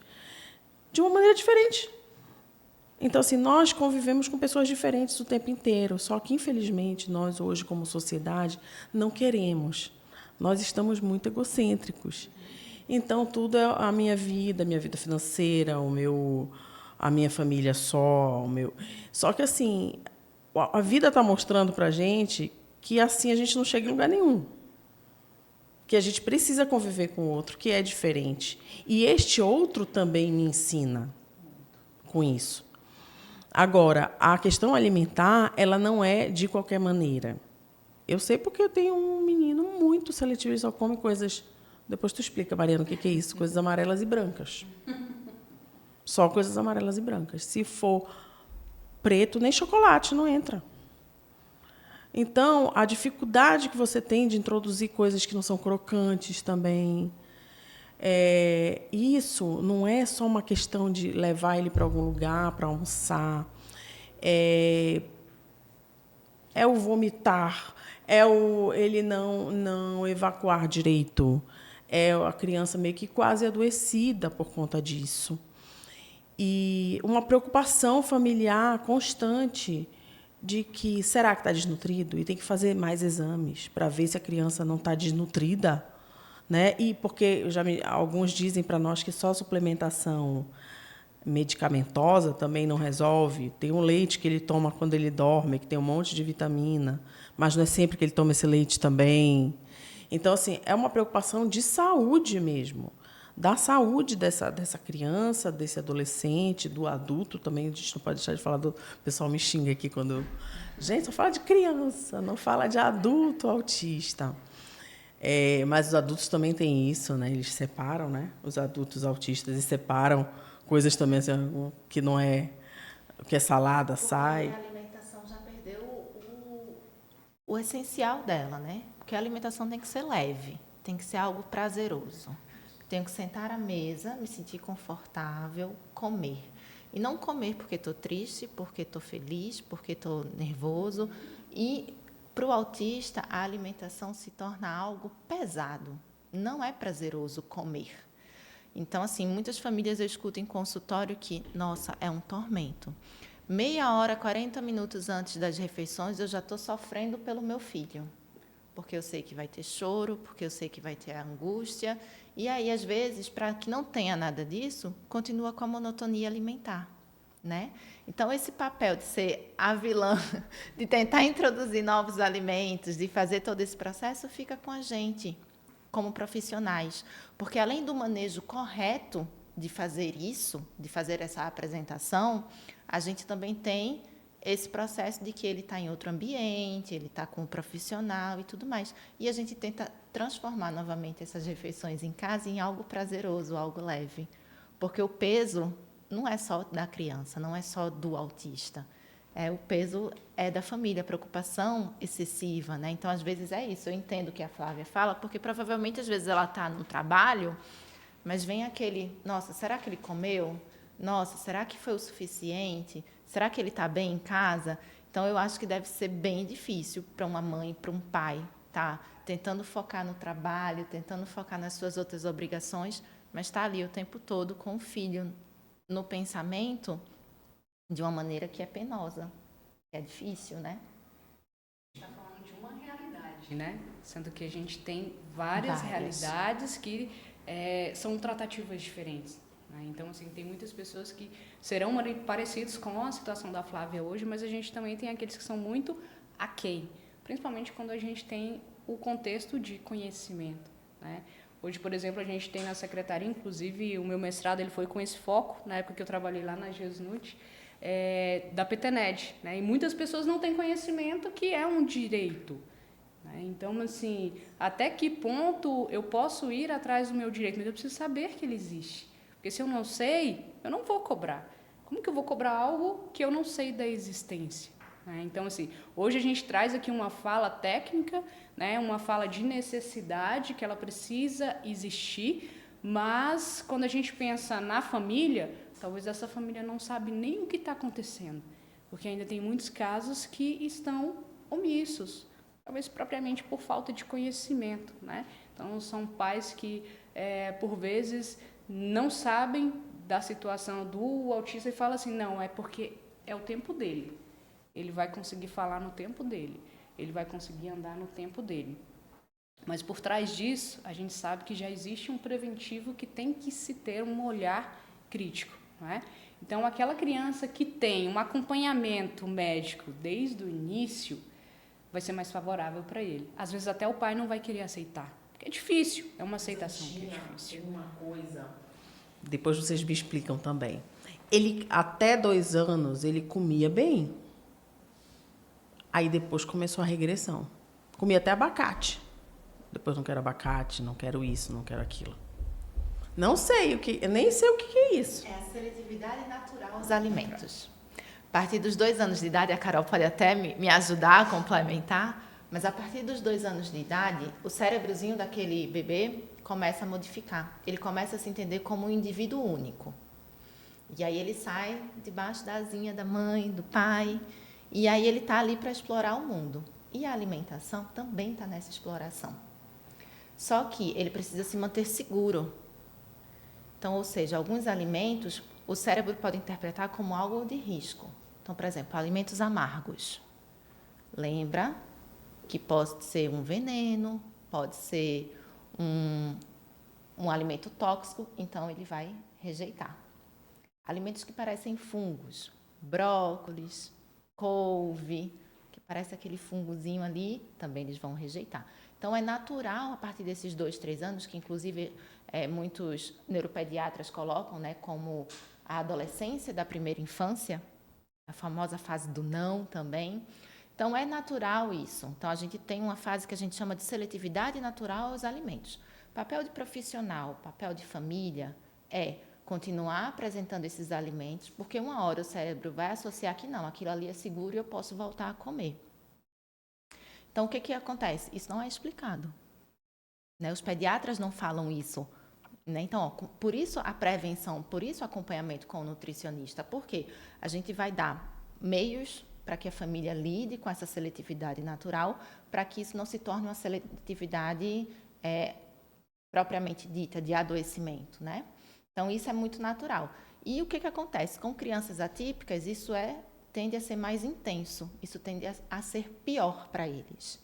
Speaker 3: de uma maneira diferente. Então, assim, nós convivemos com pessoas diferentes o tempo inteiro, só que, infelizmente, nós hoje, como sociedade, não queremos. Nós estamos muito egocêntricos. Então, tudo é a minha vida financeira, a minha família só, Só que, assim, a vida está mostrando para a gente que assim a gente não chega em lugar nenhum. Que a gente precisa conviver com o outro, que é diferente. E este outro também me ensina com isso. Agora, a questão alimentar, ela não é de qualquer maneira. Eu sei porque eu tenho um menino muito seletivo, ele só come coisas... Depois tu explica, Mariana, o que é isso? Coisas amarelas e brancas. Só coisas amarelas e brancas. Se for preto, nem chocolate não entra. Então, a dificuldade que você tem de introduzir coisas que não são crocantes também... isso não é só uma questão de levar ele para algum lugar para almoçar, é o vomitar, ele não evacuar direito, é a criança meio que quase adoecida por conta disso. E uma preocupação familiar constante de que será que está desnutrido e tem que fazer mais exames para ver se a criança não está desnutrida. Né? E porque alguns dizem para nós que só suplementação medicamentosa também não resolve. Tem um leite que ele toma quando ele dorme, que tem um monte de vitamina, mas não é sempre que ele toma esse leite também. Então, assim, é uma preocupação de saúde mesmo, da saúde dessa criança, desse adolescente, do adulto também. A gente não pode deixar de falar do... O pessoal me xinga aqui quando... Gente, só fala de criança, não fala de adulto autista. Mas os adultos também têm isso, né? Eles separam, né? Os adultos autistas e separam coisas também assim, que não é o que é salada sai.
Speaker 2: A alimentação já perdeu o essencial dela, né? Porque a alimentação tem que ser leve, tem que ser algo prazeroso. Tenho que sentar à mesa, me sentir confortável, comer. E não comer porque estou triste, porque estou feliz, porque estou nervoso. E para o autista, a alimentação se torna algo pesado. Não é prazeroso comer. Então, assim, muitas famílias eu escuto em consultório que, nossa, é um tormento. Meia hora, 40 minutos antes das refeições, eu já estou sofrendo pelo meu filho. Porque eu sei que vai ter choro, porque eu sei que vai ter angústia. E aí, às vezes, para que não tenha nada disso, continua com a monotonia alimentar. Né? Então, esse papel de ser a vilã, de tentar introduzir novos alimentos, de fazer todo esse processo, fica com a gente, como profissionais. Porque, além do manejo correto de fazer isso, de fazer essa apresentação, a gente também tem esse processo de que ele está em outro ambiente, ele está com um profissional e tudo mais. E a gente tenta transformar novamente essas refeições em casa em algo prazeroso, algo leve. Porque o peso não é só da criança, não é só do autista. O peso é da família, a preocupação excessiva, né? Então, às vezes, é isso. Eu entendo o que a Flávia fala, porque provavelmente, às vezes, ela está no trabalho, mas vem aquele, nossa, será que ele comeu? Nossa, será que foi o suficiente? Será que ele está bem em casa? Então, eu acho que deve ser bem difícil para uma mãe, para um pai, tá? Tentando focar no trabalho, tentando focar nas suas outras obrigações, mas está ali o tempo todo com o filho no pensamento de uma maneira que é penosa, que é difícil, né?
Speaker 1: A gente está falando de uma realidade, né? Sendo que a gente tem várias realidades que são tratativas diferentes. Né? Então, assim, tem muitas pessoas que serão parecidas com a situação da Flávia hoje, mas a gente também tem aqueles que são muito aquém, principalmente quando a gente tem o contexto de conhecimento, né? Hoje, por exemplo, a gente tem na secretaria, inclusive, o meu mestrado ele foi com esse foco, na época que eu trabalhei lá na GESNUT, da PTNED. Né? E muitas pessoas não têm conhecimento que é um direito. Então, assim, até que ponto eu posso ir atrás do meu direito? Mas eu preciso saber que ele existe. Porque se eu não sei, eu não vou cobrar. Como que eu vou cobrar algo que eu não sei da existência? Então, assim, hoje a gente traz aqui uma fala técnica, uma fala de necessidade, que ela precisa existir, mas quando a gente pensa na família, talvez essa família não sabe nem o que está acontecendo, porque ainda tem muitos casos que estão omissos, talvez propriamente por falta de conhecimento, Então, são pais que, por vezes, não sabem da situação do autista e falam assim, não, é porque é o tempo dele. Ele vai conseguir falar no tempo dele. Ele vai conseguir andar no tempo dele. Mas por trás disso, a gente sabe que já existe um preventivo que tem que se ter um olhar crítico. Então, aquela criança que tem um acompanhamento médico desde o início, vai ser mais favorável para ele. Às vezes até o pai não vai querer aceitar, porque é difícil, é uma aceitação que é difícil.
Speaker 3: Uma coisa... Depois vocês me explicam também. Ele, até 2 anos, ele comia bem. Aí depois começou a regressão. Comia até abacate. Depois não quero abacate, não quero isso, não quero aquilo. Não sei o que, eu nem sei o que é isso.
Speaker 2: É a seletividade natural aos alimentos. A partir dos 2 anos de idade, a Carol pode até me ajudar a complementar, mas a partir dos 2 anos de idade, o cérebrozinho daquele bebê começa a modificar. Ele começa a se entender como um indivíduo único. E aí ele sai debaixo da asinha da mãe, do pai, e aí ele está ali para explorar o mundo. E a alimentação também está nessa exploração. Só que ele precisa se manter seguro. Então, ou seja, alguns alimentos o cérebro pode interpretar como algo de risco. Então, por exemplo, alimentos amargos. Lembra que pode ser um veneno, pode ser um alimento tóxico, então ele vai rejeitar. Alimentos que parecem fungos, brócolis, couve, que parece aquele fungozinho ali, também eles vão rejeitar. Então, é natural, a partir desses 2, 3 anos, que inclusive muitos neuropediatras colocam como a adolescência da primeira infância, a famosa fase do não também. Então, é natural isso. Então, a gente tem uma fase que a gente chama de seletividade natural aos alimentos. Papel de profissional, papel de família é continuar apresentando esses alimentos, porque uma hora o cérebro vai associar que não, aquilo ali é seguro e eu posso voltar a comer. Então, o que acontece? Isso não é explicado. Os pediatras não falam isso. Então, por isso a prevenção, por isso o acompanhamento com o nutricionista, porque a gente vai dar meios para que a família lide com essa seletividade natural, para que isso não se torne uma seletividade propriamente dita, de adoecimento, Então, isso é muito natural. E o que acontece? Com crianças atípicas, isso tende a ser mais intenso, isso tende a ser pior para eles.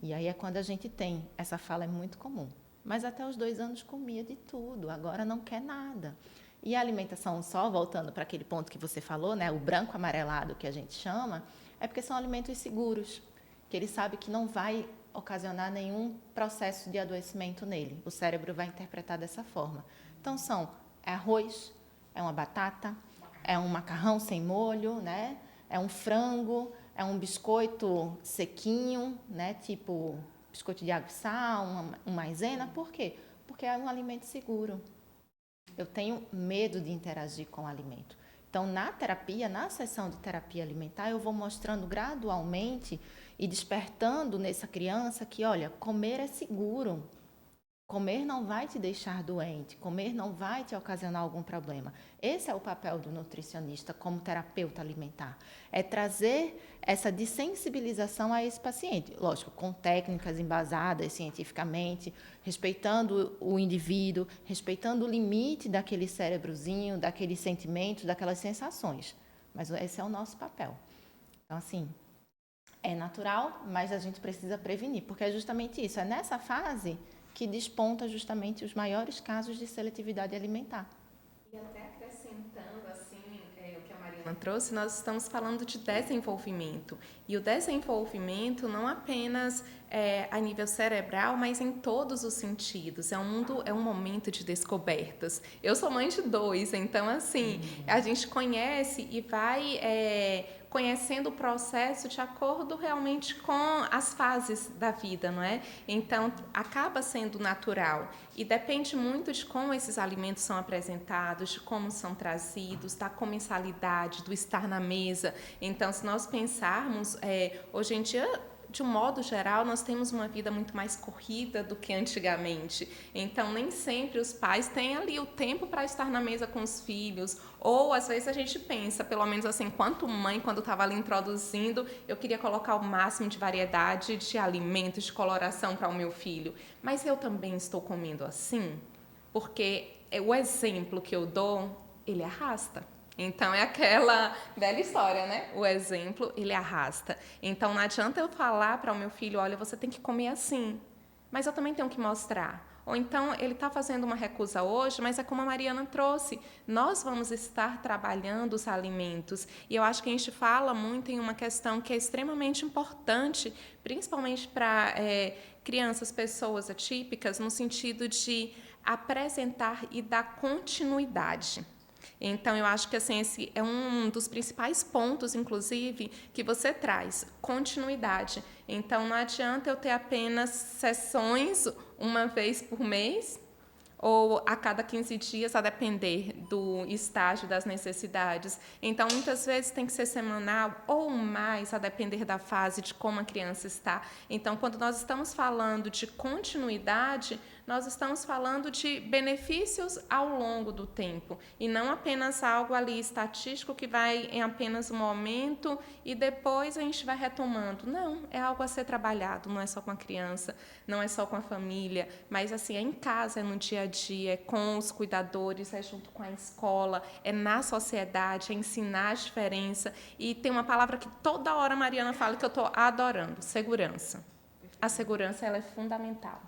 Speaker 2: E aí é quando a gente tem, essa fala é muito comum. Mas até os 2 anos comia de tudo, agora não quer nada. E a alimentação, só voltando para aquele ponto que você falou, o branco amarelado que a gente chama, é porque são alimentos seguros, que ele sabe que não vai ocasionar nenhum processo de adoecimento nele. O cérebro vai interpretar dessa forma. Então, é arroz, é uma batata, é um macarrão sem molho, é um frango, é um biscoito sequinho, tipo biscoito de água e sal, uma maisena. Por quê? Porque é um alimento seguro. Eu tenho medo de interagir com o alimento. Então, na terapia, na sessão de terapia alimentar, eu vou mostrando gradualmente e despertando nessa criança que, olha, comer é seguro. Comer não vai te deixar doente, comer não vai te ocasionar algum problema. Esse é o papel do nutricionista como terapeuta alimentar. É trazer essa dessensibilização a esse paciente. Lógico, com técnicas embasadas cientificamente, respeitando o indivíduo, respeitando o limite daquele cérebrozinho, daqueles sentimentos, daquelas sensações. Mas esse é o nosso papel. Então, assim, é natural, mas a gente precisa prevenir, porque é justamente isso. É nessa fase que desponta justamente os maiores casos de seletividade alimentar.
Speaker 4: E até acrescentando assim, o que a Mariana trouxe, nós estamos falando de desenvolvimento. E o desenvolvimento não apenas a nível cerebral, mas em todos os sentidos. É um momento de descobertas. Eu sou mãe de 2, então assim, a gente conhece e vai conhecendo o processo de acordo realmente com as fases da vida, não é? Então, acaba sendo natural e depende muito de como esses alimentos são apresentados, de como são trazidos, da comensalidade, do estar na mesa. Então, se nós pensarmos, hoje em dia, de um modo geral, nós temos uma vida muito mais corrida do que antigamente. Então, nem sempre os pais têm ali o tempo para estar na mesa com os filhos. Ou, às vezes, a gente pensa, pelo menos assim, enquanto mãe, quando estava ali introduzindo, eu queria colocar o máximo de variedade de alimentos, de coloração para o meu filho. Mas eu também estou comendo assim? Porque o exemplo que eu dou, ele arrasta. Então, é aquela velha história, né? O exemplo, ele arrasta. Então, não adianta eu falar para o meu filho, olha, você tem que comer assim. Mas eu também tenho que mostrar. Ou então, ele está fazendo uma recusa hoje, mas é como a Mariana trouxe. Nós vamos estar trabalhando os alimentos. E eu acho que a gente fala muito em uma questão que é extremamente importante, principalmente para crianças, pessoas atípicas, no sentido de apresentar e dar continuidade. Então, eu acho que assim, esse é um dos principais pontos, inclusive, que você traz, continuidade. Então, não adianta eu ter apenas sessões uma vez por mês ou a cada 15 dias, a depender do estágio das necessidades. Então, muitas vezes tem que ser semanal ou mais, a depender da fase de como a criança está. Então, quando nós estamos falando de continuidade, nós estamos falando de benefícios ao longo do tempo e não apenas algo ali estatístico que vai em apenas um momento e depois a gente vai retomando. Não, é algo a ser trabalhado, não é só com a criança, não é só com a família, mas assim, é em casa, é no dia a dia, é com os cuidadores, é junto com a escola, é na sociedade, é ensinar a diferença. E tem uma palavra que toda hora a Mariana fala que eu estou adorando, segurança. A segurança, ela é fundamental.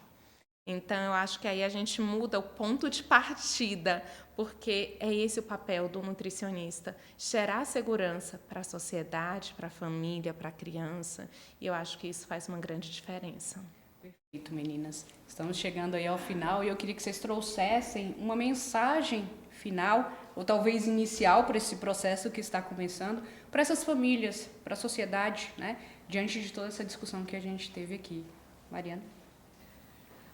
Speaker 4: Então, eu acho que aí a gente muda o ponto de partida, porque é esse o papel do nutricionista, gerar segurança para a sociedade, para a família, para a criança, e eu acho que isso faz uma grande diferença.
Speaker 1: Perfeito, meninas. Estamos chegando aí ao final e eu queria que vocês trouxessem uma mensagem final, ou talvez inicial para esse processo que está começando, para essas famílias, para a sociedade, né? Diante de toda essa discussão que a gente teve aqui. Mariana?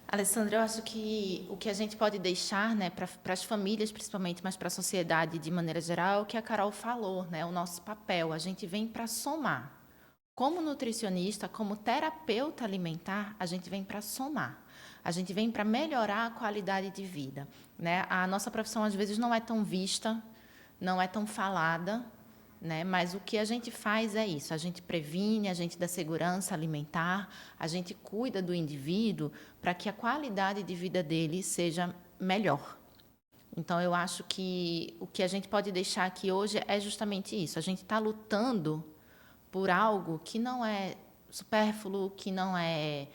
Speaker 2: Alessandra, eu acho que o que a gente pode deixar, né, para as famílias principalmente, mas para a sociedade de maneira geral, é o que a Carol falou, né, o nosso papel. A gente vem para somar. Como nutricionista, como terapeuta alimentar, a gente vem para somar. A gente vem para melhorar a qualidade de vida, né? A nossa profissão, às vezes, não é tão vista, não é tão falada, né? Mas o que a gente faz é isso, a gente previne, a gente dá segurança alimentar, a gente cuida do indivíduo para que a qualidade de vida dele seja melhor. Então, eu acho que o que a gente pode deixar aqui hoje é justamente isso, a gente está lutando por algo que não é supérfluo, que não é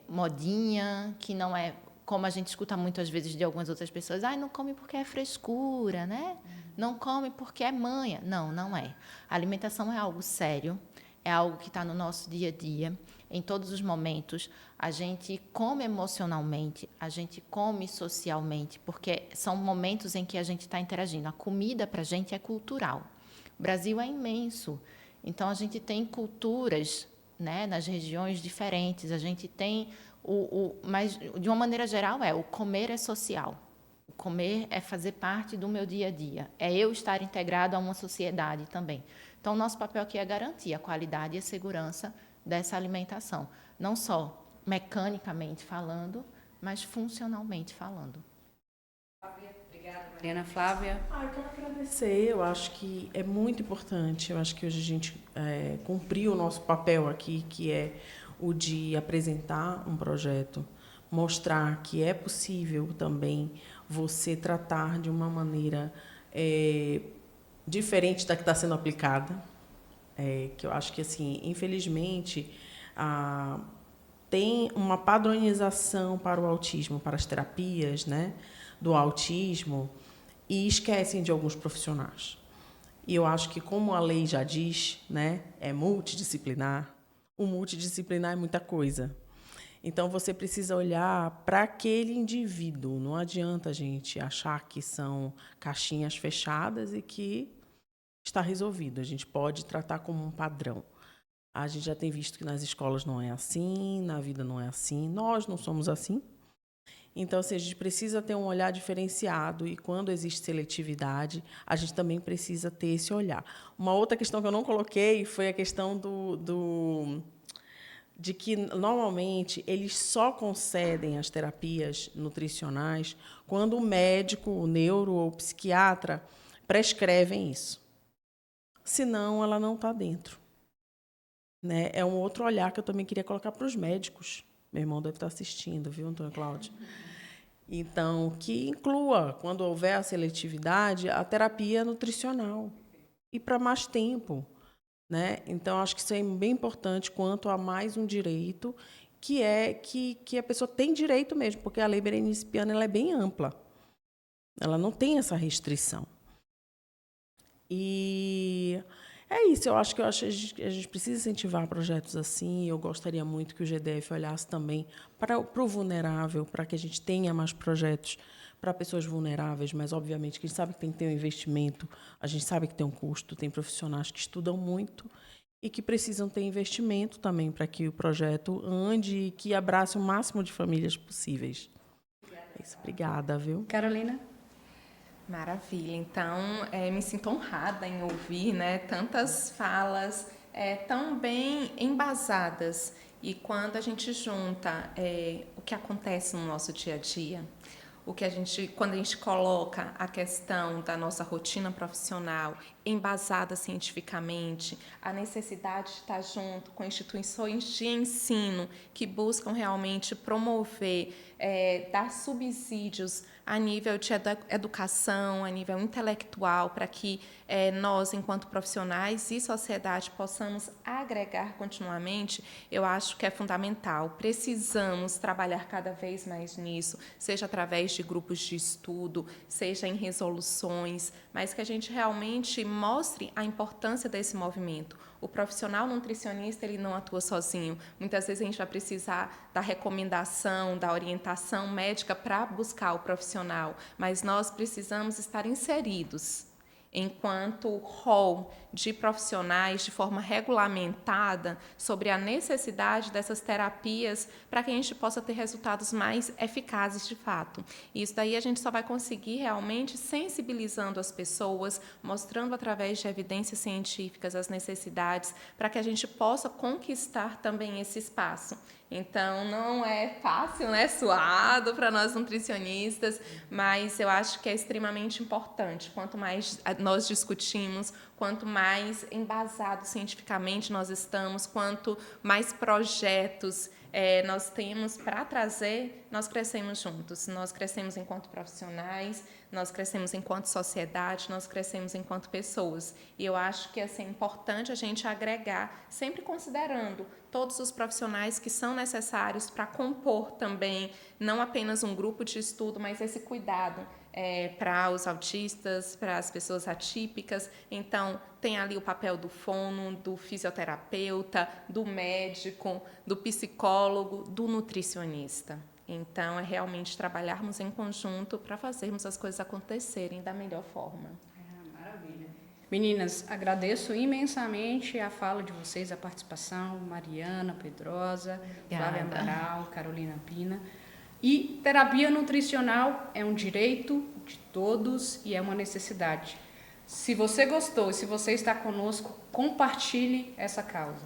Speaker 2: modinha, que não é, como a gente escuta muito às vezes de algumas outras pessoas, não come porque é frescura, né? Não come porque é manha. Não, não é. A alimentação é algo sério, é algo que está no nosso dia a dia, em todos os momentos. A gente come emocionalmente, a gente come socialmente, porque são momentos em que a gente está interagindo. A comida, para a gente, é cultural. O Brasil é imenso, então a gente tem culturas, né, nas regiões diferentes, a gente tem mas de uma maneira geral o comer é social. O comer é fazer parte do meu dia a dia, é eu estar integrado a uma sociedade também. Então, o nosso papel aqui é garantir a qualidade e a segurança dessa alimentação, não só mecanicamente falando, mas funcionalmente falando.
Speaker 1: Obrigada, Mariana. Flávia?
Speaker 3: Eu quero agradecer, eu acho que é muito importante, eu acho que hoje a gente cumpriu o nosso papel aqui, que é o de apresentar um projeto, mostrar que é possível também você tratar de uma maneira diferente da que está sendo aplicada, que eu acho que, assim, infelizmente, tem uma padronização para o autismo, para as terapias, né, do autismo, e esquecem de alguns profissionais. E eu acho que, como a lei já diz, né, é multidisciplinar, o multidisciplinar é muita coisa. Então, você precisa olhar para aquele indivíduo. Não adianta a gente achar que são caixinhas fechadas e que está resolvido. A gente pode tratar como um padrão. A gente já tem visto que nas escolas não é assim, na vida não é assim, nós não somos assim. Então, assim, a gente precisa ter um olhar diferenciado e quando existe seletividade, a gente também precisa ter esse olhar. Uma outra questão que eu não coloquei foi a questão de que, normalmente, eles só concedem as terapias nutricionais quando o médico, o neuro ou o psiquiatra prescrevem isso. Senão, ela não está dentro. Né? É um outro olhar que eu também queria colocar para os médicos. Meu irmão deve estar assistindo, viu, Antônio Cláudio? Então, que inclua, quando houver a seletividade, a terapia nutricional. E para mais tempo. Né? Então, acho que isso é bem importante quanto a mais um direito, que é que a pessoa tem direito mesmo, porque a lei Berenice-Piana ela é bem ampla. Ela não tem essa restrição. E é isso, eu acho que a gente precisa incentivar projetos assim. Eu gostaria muito que o GDF olhasse também para o vulnerável, para que a gente tenha mais projetos para pessoas vulneráveis, mas, obviamente, que a gente sabe que tem que ter um investimento, a gente sabe que tem um custo, tem profissionais que estudam muito e que precisam ter investimento também para que o projeto ande e que abrace o máximo de famílias possíveis. É isso, obrigada, viu?
Speaker 1: Carolina?
Speaker 4: Maravilha. Então, me sinto honrada em ouvir, né, tantas falas tão bem embasadas. E quando a gente junta o que acontece no nosso dia a dia, quando a gente coloca a questão da nossa rotina profissional embasada cientificamente, a necessidade de estar junto com instituições de ensino que buscam realmente promover, dar subsídios a nível de educação, a nível intelectual, para que nós, enquanto profissionais e sociedade, possamos agregar continuamente, eu acho que é fundamental. Precisamos trabalhar cada vez mais nisso, seja através de grupos de estudo, seja em resoluções, mas que a gente realmente mostre a importância desse movimento. O profissional nutricionista, ele não atua sozinho. Muitas vezes a gente vai precisar da recomendação, da orientação médica para buscar o profissional, mas nós precisamos estar inseridos enquanto rol de profissionais de forma regulamentada sobre a necessidade dessas terapias para que a gente possa ter resultados mais eficazes de fato. E isso daí a gente só vai conseguir realmente sensibilizando as pessoas, mostrando através de evidências científicas as necessidades para que a gente possa conquistar também esse espaço. Então, não é fácil, né? Suado para nós nutricionistas, mas eu acho que é extremamente importante. Quanto mais nós discutimos, quanto mais embasado cientificamente nós estamos, quanto mais projetos nós temos para trazer, nós crescemos juntos. Nós crescemos enquanto profissionais, nós crescemos enquanto sociedade, nós crescemos enquanto pessoas. E eu acho que é importante a gente agregar, sempre considerando todos os profissionais que são necessários para compor também, não apenas um grupo de estudo, mas esse cuidado para os autistas, para as pessoas atípicas. Então, tem ali o papel do fono, do fisioterapeuta, do médico, do psicólogo, do nutricionista. Então, é realmente trabalharmos em conjunto para fazermos as coisas acontecerem da melhor forma.
Speaker 1: Maravilha. Meninas, agradeço imensamente a fala de vocês, a participação, Mariana Pedrosa, Flávia Amaral, Carolina Pina. E terapia nutricional é um direito de todos e é uma necessidade. Se você gostou e se você está conosco, compartilhe essa causa.